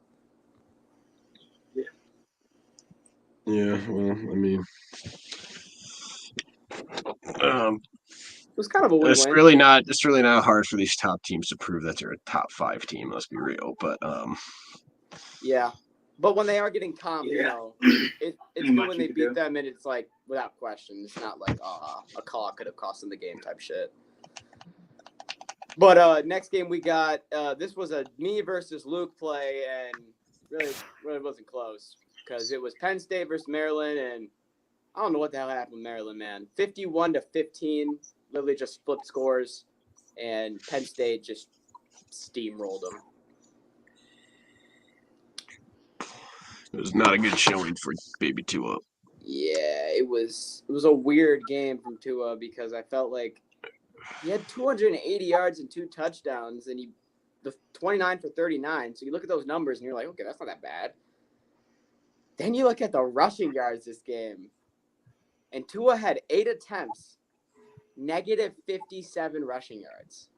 Yeah, well, I mean, it was kind of a win-win. It's really not hard for these top teams to prove that they're a top 5 team. Let's be real, but yeah. But when they are getting comped, it's good when they beat them, and it's like without question. It's not like a call could have cost them the game type shit. But next game we got this was a me versus Luke play, and really wasn't close because it was Penn State versus Maryland, and I don't know what the hell happened with Maryland, man. 51-15, literally just flipped scores, and Penn State just steamrolled them. it was not a good showing for baby Tua. Yeah, it was a weird game from Tua because I felt like he had 280 yards and 2 touchdowns, and the 29 for 39. So you look at those numbers, and you're like, okay, that's not that bad. Then you look at the rushing yards this game, and Tua had 8 attempts, negative 57 rushing yards.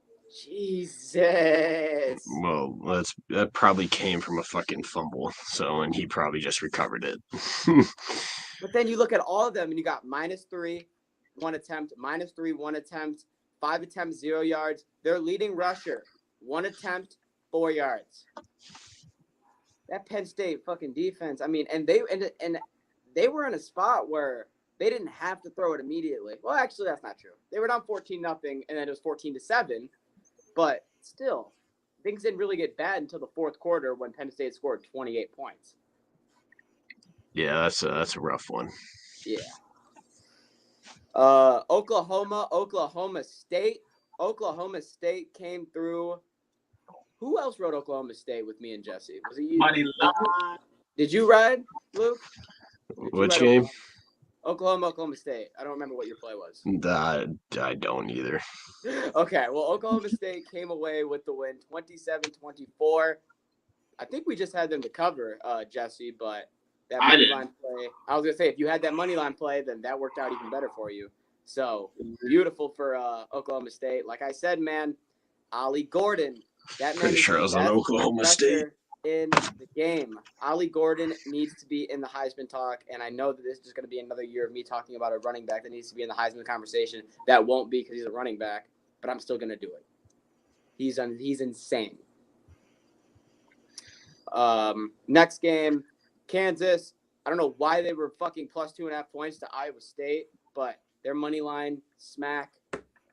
Jesus. Well, that probably came from a fucking fumble. So, and he probably just recovered it. But then you look at all of them, and you got -3, 1 attempt, -3, 1 attempt, 5 attempts, 0 yards. Their leading rusher, 1 attempt, 4 yards. That Penn State fucking defense. I mean, and they were in a spot where they didn't have to throw it immediately. Well, actually, that's not true. They were down 14-0, and then it was 14-7. But still, things didn't really get bad until the fourth quarter when Penn State scored 28 points. Yeah, that's a rough one. Yeah. Oklahoma State. Oklahoma State came through. Who else rode Oklahoma State with me and Jesse? Was it you? Money line. Did you ride, Luke? Which game? Oklahoma State. I don't remember what your play was. I don't either. Okay, well, Oklahoma State came away with the win, 27-24. I think we just had them to cover, Jesse, but that money line play. I was gonna say, if you had that money line play, then that worked out even better for you. So beautiful for Oklahoma State. Like I said, man, Ollie Gordon. That man Pretty sure I was on Oklahoma State in the game. Ollie Gordon needs to be in the Heisman talk, and I know that this is going to be another year of me talking about a running back that needs to be in the Heisman conversation. That won't be because he's a running back, but I'm still going to do it. He's insane. Next game, Kansas. I don't know why they were fucking plus 2.5 points to Iowa State, but their money line smack.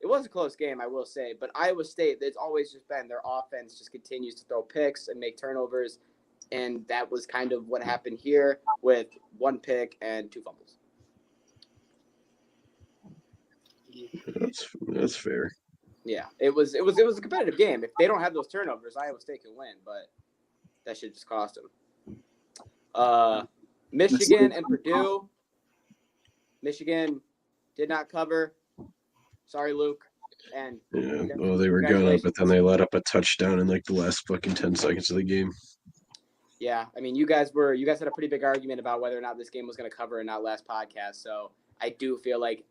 It was a close game, I will say, but Iowa State, it's always just been their offense just continues to throw picks and make turnovers, and that was kind of what happened here with 1 pick and 2 fumbles. That's fair. Yeah, it was a competitive game. If they don't have those turnovers, Iowa State can win, but that should just cost them. Michigan and Purdue. Michigan did not cover. Sorry, Luke. And yeah, well, they were gonna, but then they let up a touchdown in like the last fucking 10 seconds of the game. Yeah, I mean, you guys had a pretty big argument about whether or not this game was going to cover or not last podcast. So I do feel like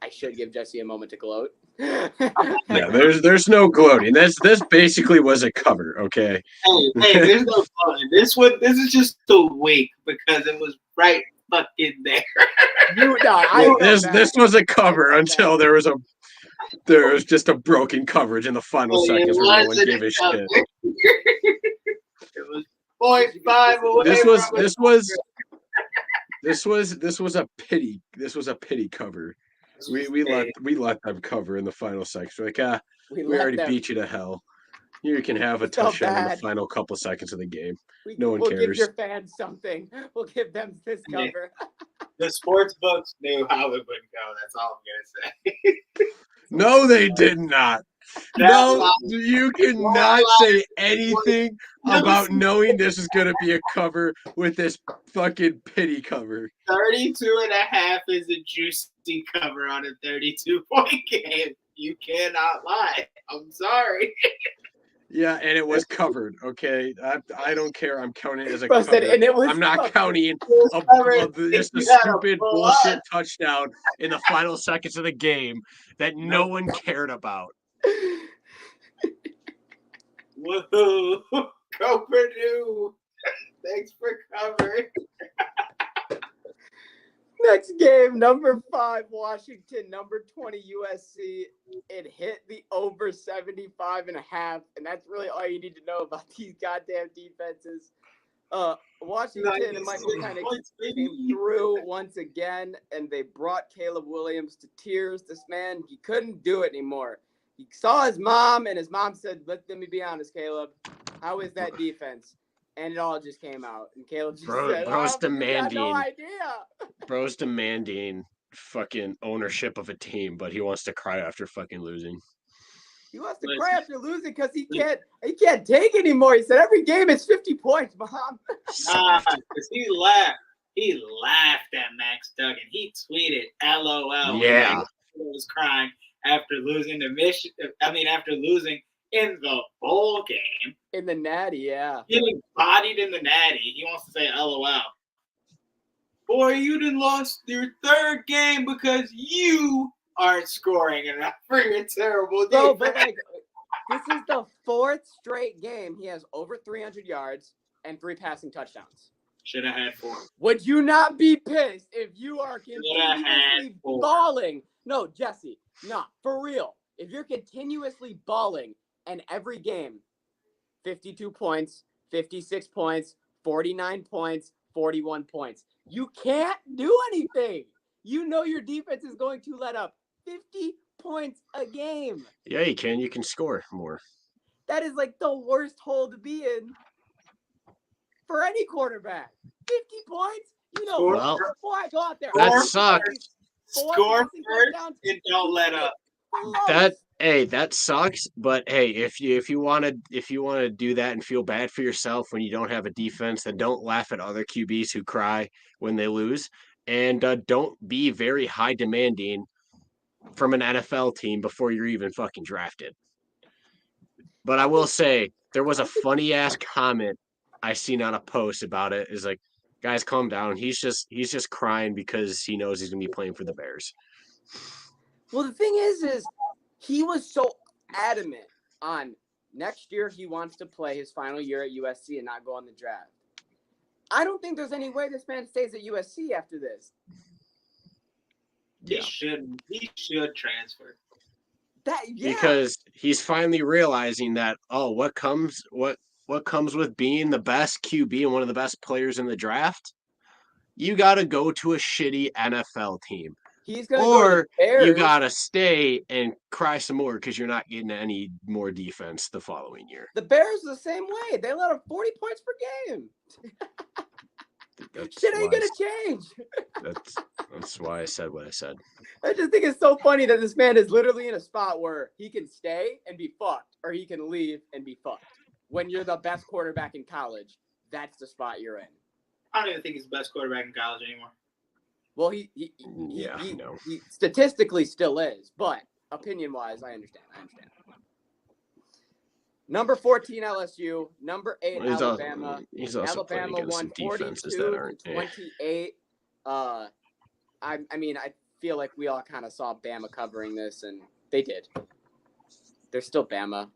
I should give Jesse a moment to gloat. Yeah, there's no gloating. This basically was a cover. Okay. Hey, there's no gloating. This is just a wink because it was right fucking there. This was a cover until there was just a broken coverage in the final seconds where no one gave a shit. It was 0.5 away. This was a pity. This was a pity cover. We let them cover in the final seconds. We're like, we already beat you to hell. You can have a touchdown in the final couple seconds of the game. No one cares. We'll give your fans something. We'll give them this cover. The sports books knew how it would go. That's all I'm gonna say. No, they did not. No, you cannot say anything about knowing this is going to be a cover with this fucking pity cover. 32.5 is a juicy cover on a 32-point game. You cannot lie. I'm sorry. Yeah, and it was covered, okay? I don't care. I'm counting it as a cover. I'm not counting just a stupid bullshit touchdown in the final seconds of the game that no one cared about. Woohoo! Go Purdue! Thanks for covering. Next game, number 5, Washington, number 20, USC. It hit the over 75.5, and that's really all you need to know about these goddamn defenses. Washington and Michael kind of came through once again, and they brought Caleb Williams to tears. This man, he couldn't do it anymore. He saw his mom, and his mom said, let me be honest, Caleb. How is that defense? And it all just came out. And Caleb just said, bro's demanding, no idea. Bro's demanding fucking ownership of a team, but he wants to cry after fucking losing. He wants to cry after losing because he can't take anymore. He said every game is 50 points, Mom. Because he laughed at Max Duggan. He tweeted LOL. Yeah. He was crying after losing to Michigan. After losing in the bowl game. In the Natty, yeah. Getting bodied in the Natty. He wants to say LOL. Boy, you done lost your 3rd game because you aren't scoring enough for your terrible defense. Bro, but This is the 4th straight game he has over 300 yards and 3 passing touchdowns. Should have had 4. Would you not be pissed if you are continuously balling? No, Jesse, no, for real. If you're continuously balling and every game, 52 points, 56 points, 49 points, 41 points, you can't do anything. You know your defense is going to let up 50 points a game. Yeah, you can. You can score more. That is like the worst hole to be in for any quarterback. 50 points? You know, Well, before I go out there, that sucks. Score first and don't let up. That sucks. But hey, if you want to do that and feel bad for yourself when you don't have a defense, then don't laugh at other QBs who cry when they lose, and don't be very high demanding from an NFL team before you're even fucking drafted. But I will say there was a funny ass comment I seen on a post about it. Is like, guys, calm down. He's just crying because he knows he's gonna be playing for the Bears. Well, the thing is he was so adamant on next year he wants to play his final year at USC and not go on the draft. I don't think there's any way this man stays at USC after this. He should transfer. Because he's finally realizing that what comes with being the best QB and one of the best players in the draft, you got to go to a shitty NFL team. He's gonna go to the Bears. You got to stay and cry some more because you're not getting any more defense the following year. The Bears are the same way. They let up 40 points per game. Shit ain't gonna change. That's why I said what I said. I just think it's so funny that this man is literally in a spot where he can stay and be fucked, or he can leave and be fucked. When you're the best quarterback in college, that's the spot you're in. I don't even think he's the best quarterback in college anymore. Well, he statistically still is, but opinion-wise, I understand. Number 14 LSU, number 8 Alabama. He's also Alabama won 42-28. I mean, I feel like we all kind of saw Bama covering this, and they did. They're still Bama.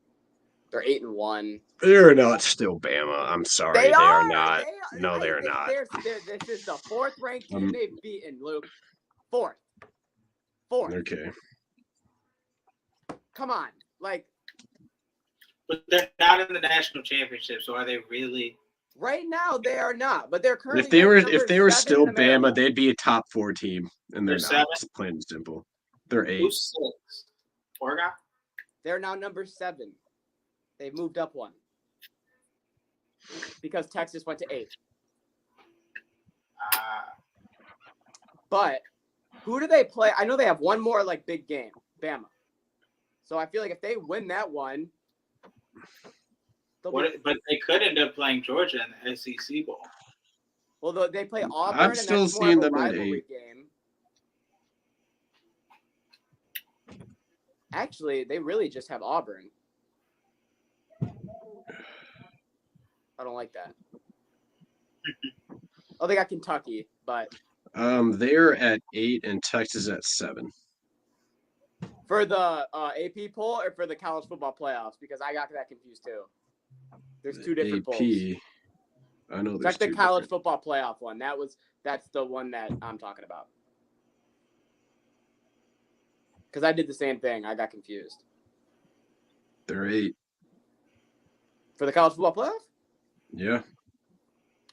They're 8-1. They're not still Bama. I'm sorry, they are not. No, they're not. This is the 4th ranked team they've beaten, Luke. 4th. Okay. Come on, like. But they're not in the national championship, so are they really? Right now, they are not. But they're currently. If they were still Bama, they'd be a top 4 team, and they're not. It's plain and simple. They're 8. Who's 6? Oregon? They're now number 7. They've moved up 1 because Texas went to 8. But who do they play? I know they have one more big game, Bama. So I feel like if they win that one. But they could end up playing Georgia in the SEC Bowl. Well, they play Auburn. I'm still seeing them at 8. Game. Actually, they really just have Auburn. I don't like that. Oh, they got Kentucky, but they're at 8 and Texas at 7. For the AP poll or for the college football playoffs? Because I got that confused too. There's 2 different polls. I know there's Check the college football playoff one. That's the one that I'm talking about. Because I did the same thing. I got confused. They're 8. For the college football playoff? Yeah.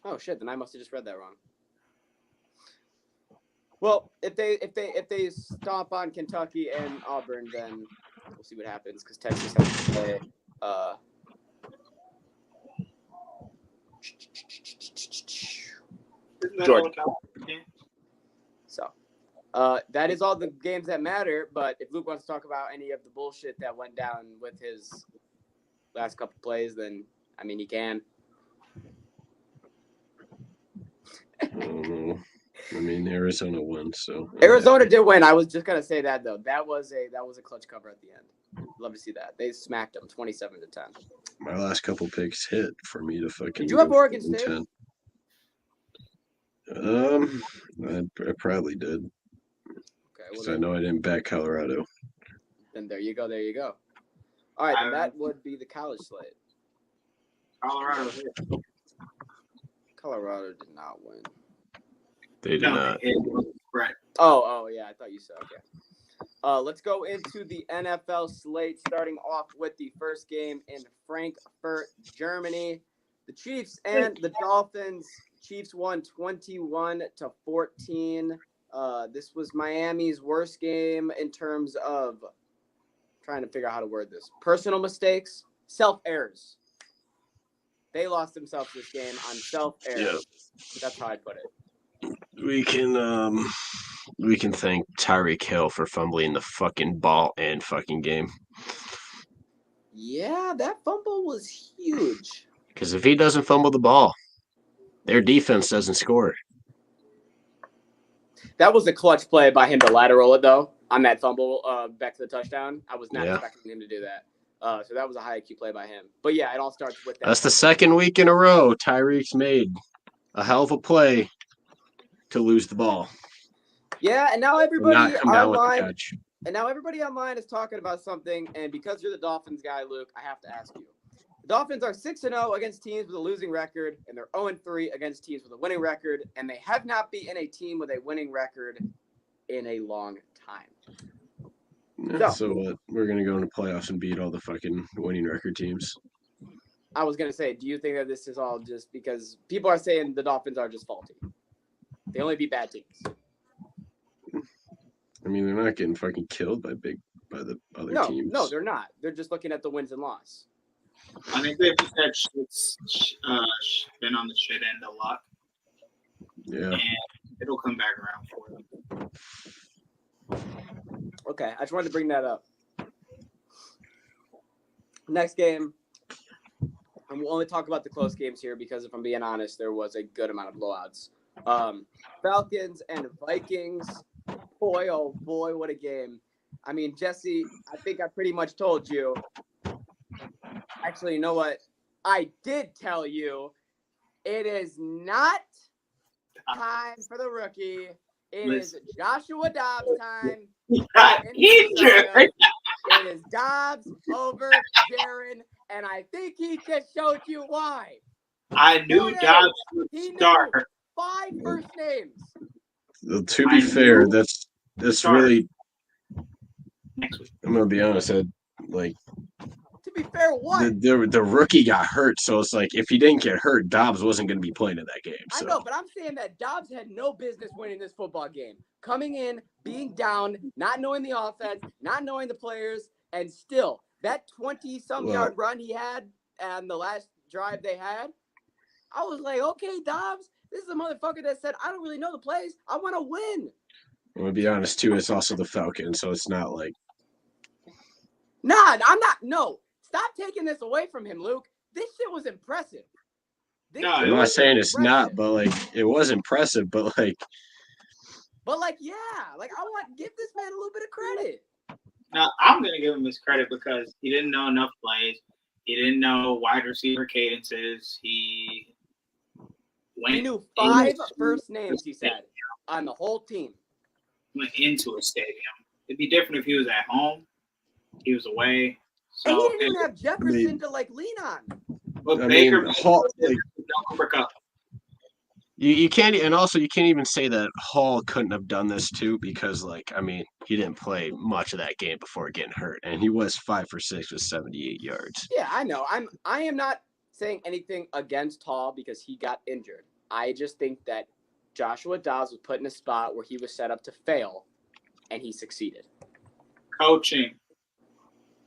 Oh shit! Then I must have just read that wrong. Well, if they stomp on Kentucky and Auburn, then we'll see what happens because Texas has to play. Georgia. So, that is all the games that matter. But if Luke wants to talk about any of the bullshit that went down with his last couple plays, then I mean he can. I mean, Arizona won, so Arizona did win. I was just gonna say that though. That was a clutch cover at the end. Love to see that. They smacked them 27-10. My last couple picks hit for me to fucking. Did you have Oregon State? 10. I probably did. Okay, well, I know I didn't back Colorado. Then there you go. All right, then that would be the college slate. Colorado hit. Colorado did not win. They did not. Right. Oh, yeah. I thought you said okay. Let's go into the NFL slate, starting off with the first game in Frankfurt, Germany. The Chiefs and the Dolphins. Chiefs won 21-14. This was Miami's worst game in terms of trying to figure out how to word this. Personal mistakes, self-errors. They lost themselves this game on self-errors. Yeah. That's how I put it. We can thank Tyreek Hill for fumbling the fucking ball and fucking game. Yeah, that fumble was huge. Because if he doesn't fumble the ball, their defense doesn't score. That was a clutch play by him to lateral it, though, on that fumble back to the touchdown. I was not expecting him to do that. So that was a high IQ play by him. But, yeah, it all starts with that. That's the second week in a row Tyreek's made a hell of a play to lose the ball. Yeah, and now everybody online catch. And now everybody online is talking about something, and because you're the Dolphins guy, Luke, I have to ask you. The Dolphins are 6-0 against teams with a losing record, and they're 0-3 against teams with a winning record, and they have not beaten a team with a winning record in a long time. Yeah, so what? We're going to go into playoffs and beat all the fucking winning record teams. I was going to say, do you think that this is all just because people are saying the Dolphins are just faulty? They only beat bad teams. I mean, they're not getting fucking killed by the other teams. No, they're not. They're just looking at the wins and loss. I think they've just had been on the shit end a lot. Yeah. And it'll come back around for them. Okay, I just wanted to bring that up. Next game, and we'll only talk about the close games here because if I'm being honest, there was a good amount of blowouts. Falcons and Vikings. Boy, oh boy, what a game. I mean, Jesse, I think I pretty much told you. Actually, you know what? I did tell you. It is not time for the rookie. It is Joshua Dobbs time. It is Dobbs over Jaron, and I think he just showed you why. I knew Dobbs would start. 5 first names. Well, to be fair, that's really. I'm gonna be honest. To be fair, what? The rookie got hurt, so it's like if he didn't get hurt, Dobbs wasn't gonna be playing in that game. So. I know, but I'm saying that Dobbs had no business winning this football game. Coming in, being down, not knowing the offense, not knowing the players, and still that 20-some yard run he had on the last drive they had. I was like, okay, Dobbs. This is a motherfucker that said, I don't really know the plays. I want to win. I'm going to be honest, too. It's also the Falcons, so it's not like. Nah, I'm not. No. Stop taking this away from him, Luke. This shit was impressive. I'm not saying it's not, but, it was impressive, but, But, yeah. I want to give this man a little bit of credit. Now, I'm going to give him his credit because he didn't know enough plays. He didn't know wide receiver cadences. He knew 5 first names, he said, on the whole team. Went into a stadium. It'd be different if he was at home. He was away. So, and he didn't even have Jefferson to lean on. But Baker, you can't, and also you can't even say that Hall couldn't have done this too because, he didn't play much of that game before getting hurt, and he was 5 for 6 with 78 yards. Yeah, I know. I am not saying anything against Hall because he got injured. I just think that Joshua Dobbs was put in a spot where he was set up to fail, and he succeeded. Coaching.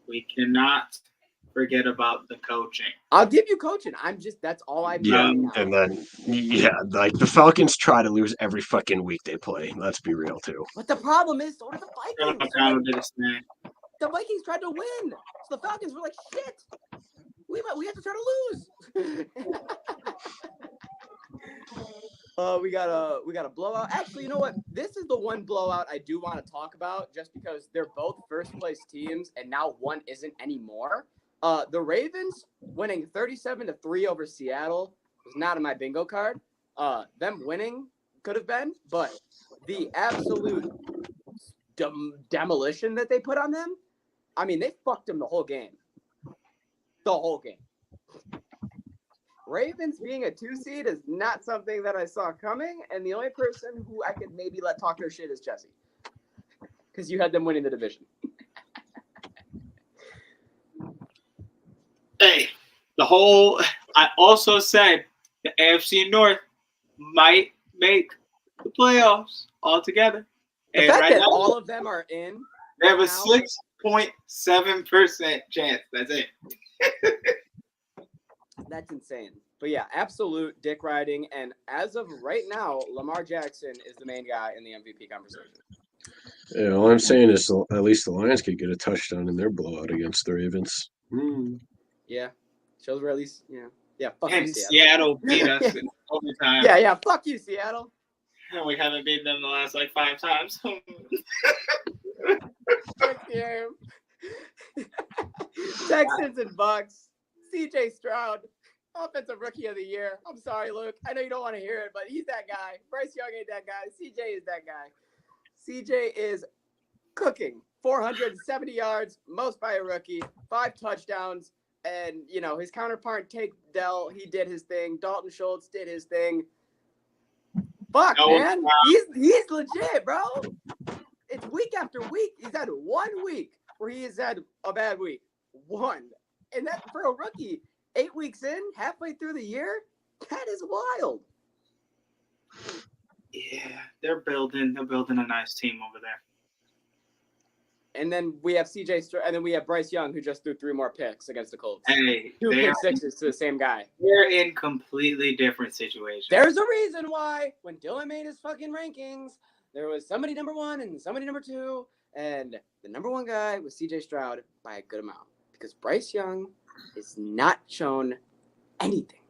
We cannot forget about the coaching. I'll give you coaching. That's all I've done. Yeah, and then, the Falcons try to lose every fucking week they play. Let's be real, too. But the problem is, so did the Vikings. The Vikings tried to win. So the Falcons were like, shit. We have to try to lose. We got a blowout. Actually, you know what? This is the one blowout I do want to talk about just because they're both first place teams and now one isn't anymore. The Ravens winning 37-3 over Seattle was not on my bingo card. Them winning could have been, but the absolute demolition that they put on them, I mean, they fucked them the whole game. the whole game. Ravens being a 2 seed is not something that I saw coming, and the only person who I could maybe let talk their shit is Jesse, because you had them winning the division. Hey, I also said the AFC North might make the playoffs altogether. The And fact right that now, all of them are in, they have a now, 6.7% chance. That's it. that's insane. But yeah, absolute dick riding. And as of right now, Lamar Jackson is the main guy in the MVP conversation. Yeah, all I'm saying is at least the Lions could get a touchdown in their blowout against the Ravens. Yeah, shows where at least yeah. Fuck And you, Seattle beat us in overtime. Yeah. Fuck you, Seattle. And we haven't beaten them the last 5 times. Next game. Texans and Bucks. CJ Stroud, offensive rookie of the year. I'm sorry, Luke. I know you don't want to hear it, but he's that guy. Bryce Young ain't that guy. CJ is that guy. CJ is cooking. 470 yards, most by a rookie, 5 touchdowns, and his counterpart Tank Dell, he did his thing. Dalton Schultz did his thing. Fuck, man, he's legit, bro. It's week after week. He's had 1 week where he has had a bad week. 1, and that for a rookie, 8 weeks in, halfway through the year, that is wild. Yeah, they're building a nice team over there. And then we have CJ Stroud, and then we have Bryce Young, who just threw 3 more picks against the Colts. Hey, 2 pick sixes to the same guy. They're in completely different situations. There's a reason why when Dylan made his fucking rankings, there was somebody number 1 and somebody number 2, and the number 1 guy was CJ Stroud by a good amount because Bryce Young is not shown anything.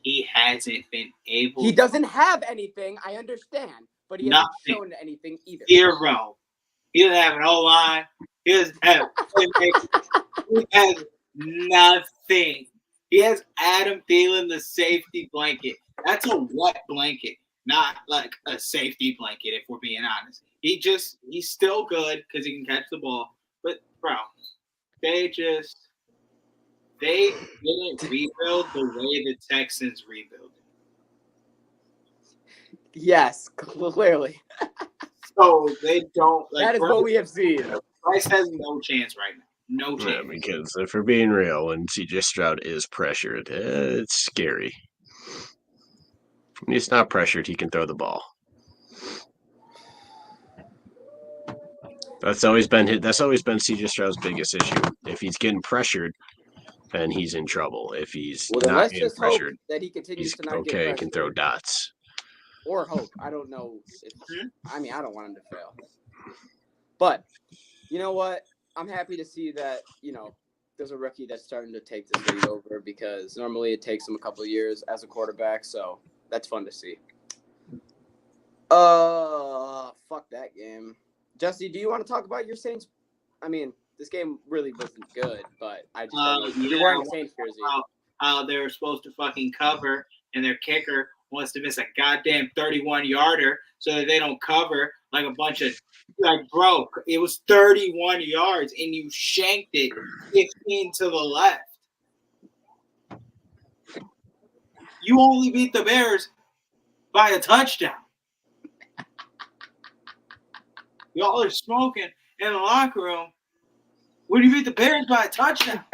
He hasn't been able. He doesn't have anything. I understand, but he hasn't shown anything either. 0. He doesn't have an O-line. He doesn't have he has nothing. He has Adam Thielen, the safety blanket. That's a wet blanket, not like a safety blanket, if we're being honest. He's still good because he can catch the ball. But, bro, they didn't rebuild the way the Texans rebuild. Yes, clearly. So they don't. That is what we have seen. Bryce has no chance right now. No chance. Yeah, because if we're being real, when CJ Stroud is pressured, it's scary. When he's not pressured, he can throw the ball. That's always been CJ Stroud's biggest issue. If he's getting pressured, then he's in trouble. If he's not getting pressured, that he continues he's to not get okay. pressured. Can throw dots. Or hope. I don't know. I don't want him to fail. But you know what? I'm happy to see that, there's a rookie that's starting to take this lead over because normally it takes him a couple of years as a quarterback. So that's fun to see. Fuck that game. Jesse, do you want to talk about your Saints? I mean, this game really wasn't good, but I just you're wearing a Saints jersey. How they were supposed to fucking cover, and their kicker wants to miss a goddamn 31-yarder so that they don't cover like a bunch of bro, it was 31 yards and you shanked it 15 to the left. You only beat the Bears by a touchdown. Y'all are smoking in the locker room when you beat the Bears by a touchdown.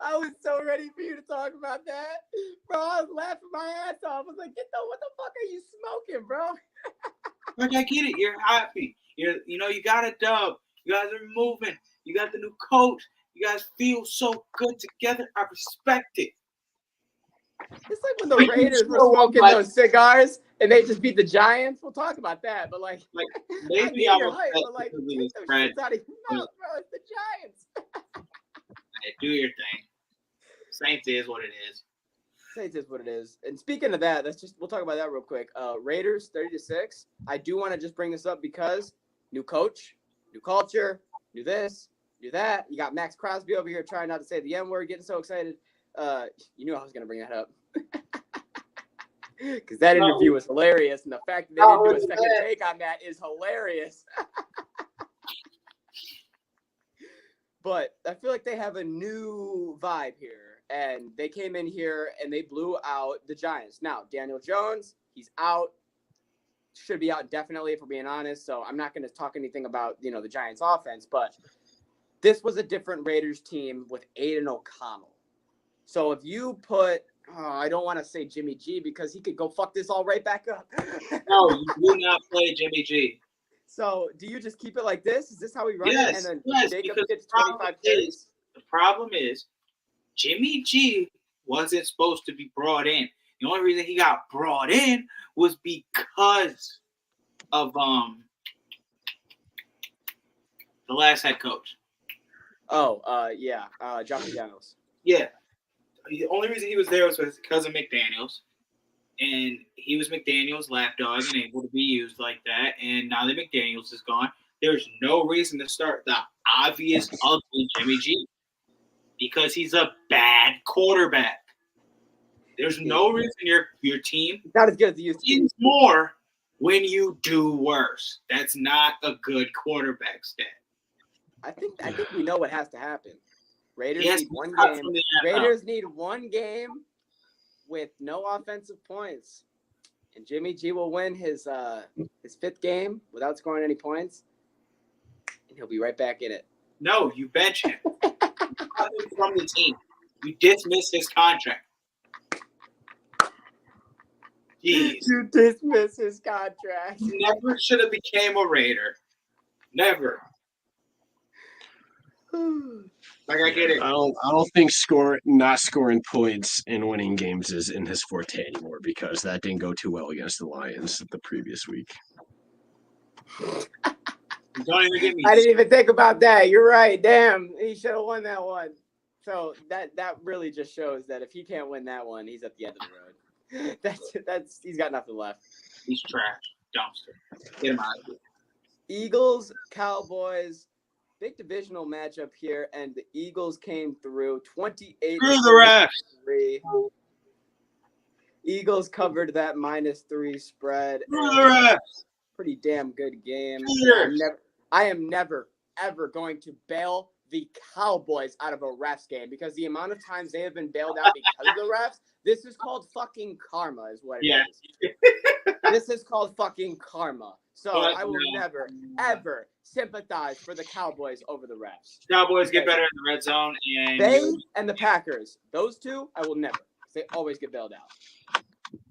I was so ready for you to talk about that. Bro, I was laughing my ass off. I was like, what the fuck are you smoking, bro? Like, I get it. You're happy. You got a dub. You guys are moving. You got the new coach. You guys feel so good together. I respect it. It's like when the Raiders were smoking those cigars and they just beat the Giants. We'll talk about that. But maybe I was hype, but get those shits out of your mouth, bro. It's the Giants. Hey, do your thing. Saints is what it is. Saints is what it is. And speaking of that, we'll talk about that real quick. Raiders 30-6. I do want to just bring this up because new coach, new culture, new this, new that. You got Max Crosby over here trying not to say the N word, getting so excited. You knew I was gonna bring that up. Because that interview was hilarious, and the fact that they didn't do a second take on that is hilarious. But I feel like they have a new vibe here, and they came in here and they blew out the Giants. Now, Daniel Jones, he's out. Should be out definitely, if we're being honest. So I'm not going to talk anything about, the Giants offense, but this was a different Raiders team with Aiden O'Connell. So if you put, I don't want to say Jimmy G because he could go fuck this all right back up. No, you do not play Jimmy G. So do you just keep it like this? Is this how we run it? And then Jacob gets 25 carries? The problem is Jimmy G wasn't supposed to be brought in. The only reason he got brought in was because of the last head coach. Oh, John McDaniels. Yeah. The only reason he was there was because of McDaniels. And he was McDaniels' lapdog and able to be used like that. And now that McDaniels is gone, there's no reason to start the obvious ugly Jimmy G because he's a bad quarterback. There's no reason your team not as good as he used to be. More when you do worse. That's not a good quarterback stat. I think we know what has to happen. Raiders Yes, need one cut game. from the Raiders need one game with no offensive points, and Jimmy G will win his fifth game without scoring any points, and he'll be right back in it. No, you bench him. You cut him from the team. You dismiss his contract. Jeez. You dismiss his contract. He never should have became a Raider. Never. Like I get it. I don't think not scoring points and winning games is in his forte anymore because that didn't go too well against the Lions the previous week. Don't even get me. I didn't even think about that. You're right. Damn, he should have won that one. So that really just shows that if he can't win that one, he's at the end of the road. That's he's got nothing left. He's trash. Dumpster. Get him out of here. Eagles, Cowboys, big divisional matchup here, and the Eagles came through 28. Screw the refs. Eagles covered that -3 spread. Screw the refs. Pretty damn good game. Cheers. I am never, ever going to bail the Cowboys out of a refs game because the amount of times they have been bailed out because of the refs, this is called fucking karma is what it is. This is called fucking karma. So I will never, ever sympathize for the Cowboys over the refs. Cowboys get better in the red zone. And They and the Packers, those two, I will never. They always get bailed out.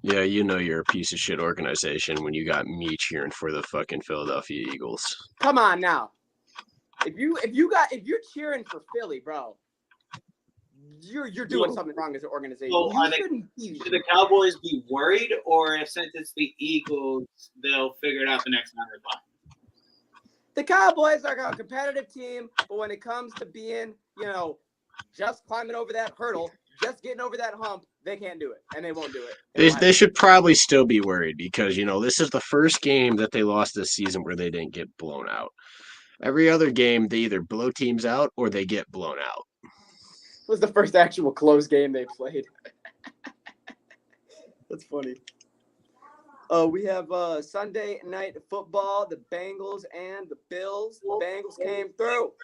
Yeah, you know you're a piece of shit organization when you got me cheering for the fucking Philadelphia Eagles. Come on now. If you're cheering for Philly, bro, you're doing something wrong as an organization. So should the Cowboys be worried, or if since it's the Eagles, they'll figure it out the next time they're playing? The Cowboys are a competitive team, but when it comes to being, just climbing over that hurdle, just getting over that hump, they can't do it, and they won't do it. They should probably still be worried because, this is the first game that they lost this season where they didn't get blown out. Every other game, they either blow teams out or they get blown out. It was the first actual close game they played. That's funny. We have Sunday night football, the Bengals and the Bills. The Bengals came through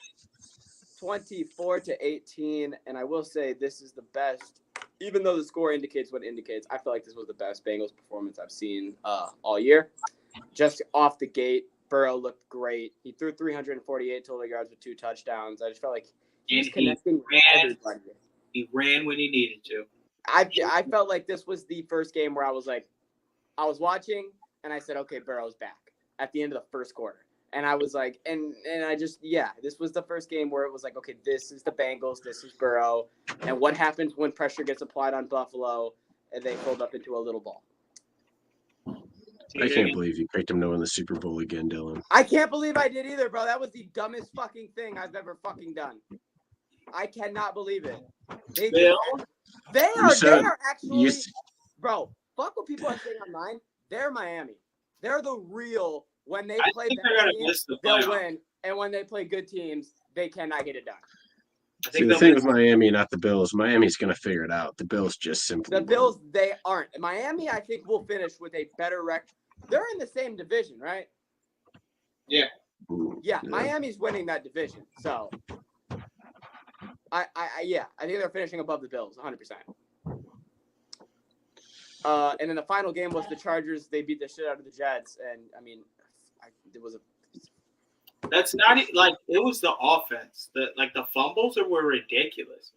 24-18, and I will say this is the best. Even though the score indicates what it indicates, I feel like this was the best Bengals performance I've seen all year. Just off the gate, Burrow looked great. He threw 348 total yards with 2 touchdowns. I just felt like he's connecting with everybody. He ran when he needed to. I felt like this was the first game where I was watching and I said, okay, Burrow's back at the end of the first quarter. And I was like, and I just, this was the first game where it was like, okay, this is the Bengals, this is Burrow. And what happens when pressure gets applied on Buffalo and they fold up into a little ball? I can't believe you picked him to win the Super Bowl again, Dylan. I can't believe I did either, bro. That was the dumbest fucking thing I've ever fucking done. I cannot believe it. They are actually, bro, fuck what people are saying online. They're Miami. They're the real, when they play bad teams, they'll win. And when they play good teams, they cannot get it done. See, the thing with Miami, not the Bills, Miami's going to figure it out. The Bills just simply The Bills, they aren't. Miami, I think, will finish with a better record. They're in the same division, right? Yeah. Yeah, Miami's winning that division. So Yeah, I think they're finishing above the Bills, 100%. And then the final game was the Chargers. They beat the shit out of the Jets, and I mean, it was a. That's not like it was the offense. The fumbles were ridiculous.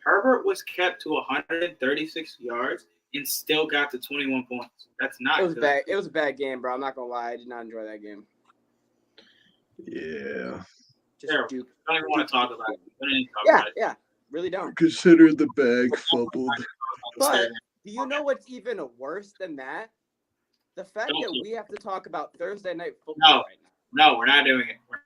Herbert was kept to 136 yards and still got to 21 points. That's not. It was good. bad. It was a bad game, bro. I'm not gonna lie. I did not enjoy that game. Yeah. Just Duke. I don't even want to talk about it. Yeah. Really don't. Consider the bag fumbled. But do you know what's even worse than that? The fact that we have to talk about Thursday night football right now. No, we're not doing it. We're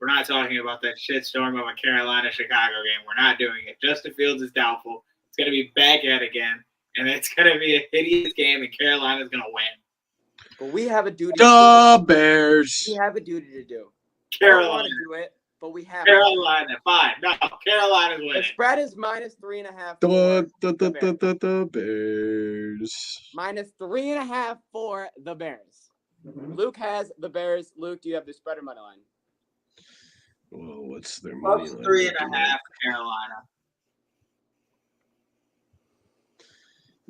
not talking about that shitstorm of a Carolina-Chicago game. We're not doing it. Justin Fields is doubtful. It's going to be back at again, and it's going to be a hideous game, and Carolina's going to win. But we have a duty. The Bears. We have a duty to do. Carolina. I don't want to do it, but we have Carolina. Fine. No, Carolina's winning. The spread is -3.5. The Bears. -3.5 for the Bears. Luke has the Bears. Luke, do you have the spread or money line? Well, what's their money line? 3.5 Carolina.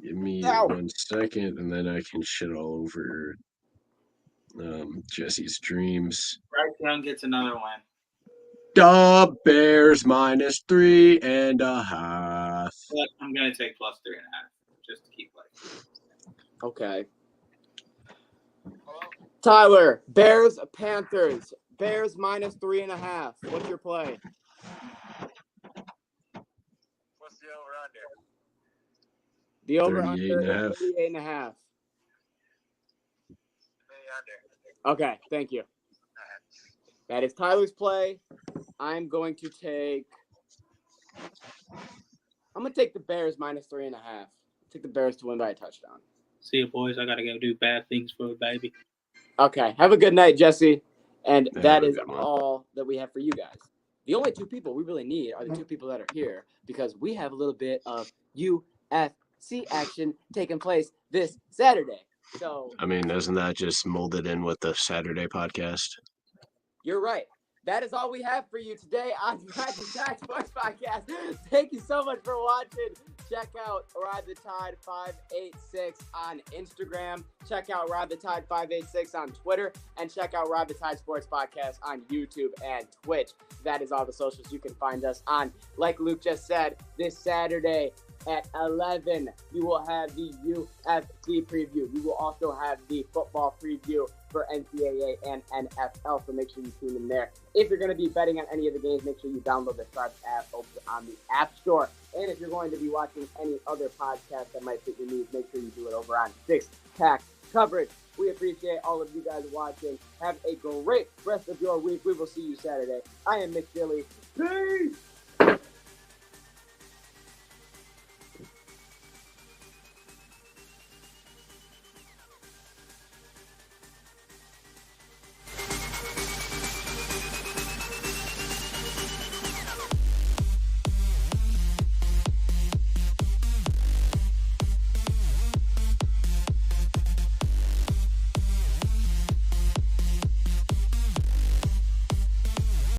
Give me 1 second, and then I can shit all over Jesse's dreams. Bryce Young gets another win. The Bears -3.5. But I'm going to take +3.5 just to keep like. Okay. Tyler, Bears, Panthers. Bears -3.5. What's your play? What's the over-under? The over-under 38.5. 38.5. Okay, thank you. That is Tyler's play. I'm going to take the Bears -3.5. Take the Bears to win by a touchdown. See you, boys. I got to go do bad things for a baby. Okay, have a good night, Jesse. And Yeah, that have a is good one. all that we have for you guys. The only two people we really need are the two people that are here because we have a little bit of UFC action taking place this Saturday. So I mean, isn't that just molded in with the Saturday podcast? you're right. That is all we have for you today on the RTTSP Sports Podcast. Thank you so much for watching. Check out Ride the Tide 586 on Instagram. Check out Ride the Tide 586 on Twitter. And check out Ride the Tide Sports Podcast on YouTube and Twitch. That is all the socials you can find us on. Like Luke just said, this Saturday at 11, you will have the UFC preview. You will also have the football preview for NCAA and NFL, so make sure you tune in there. If you're going to be betting on any of the games, make sure you download the Sharps app over on the App Store. And if you're going to be watching any other podcast that might fit your needs, make sure you do it over on 6-Pack Coverage. We appreciate all of you guys watching. Have a great rest of your week. We will see you Saturday. I am Mick Gilly. Peace!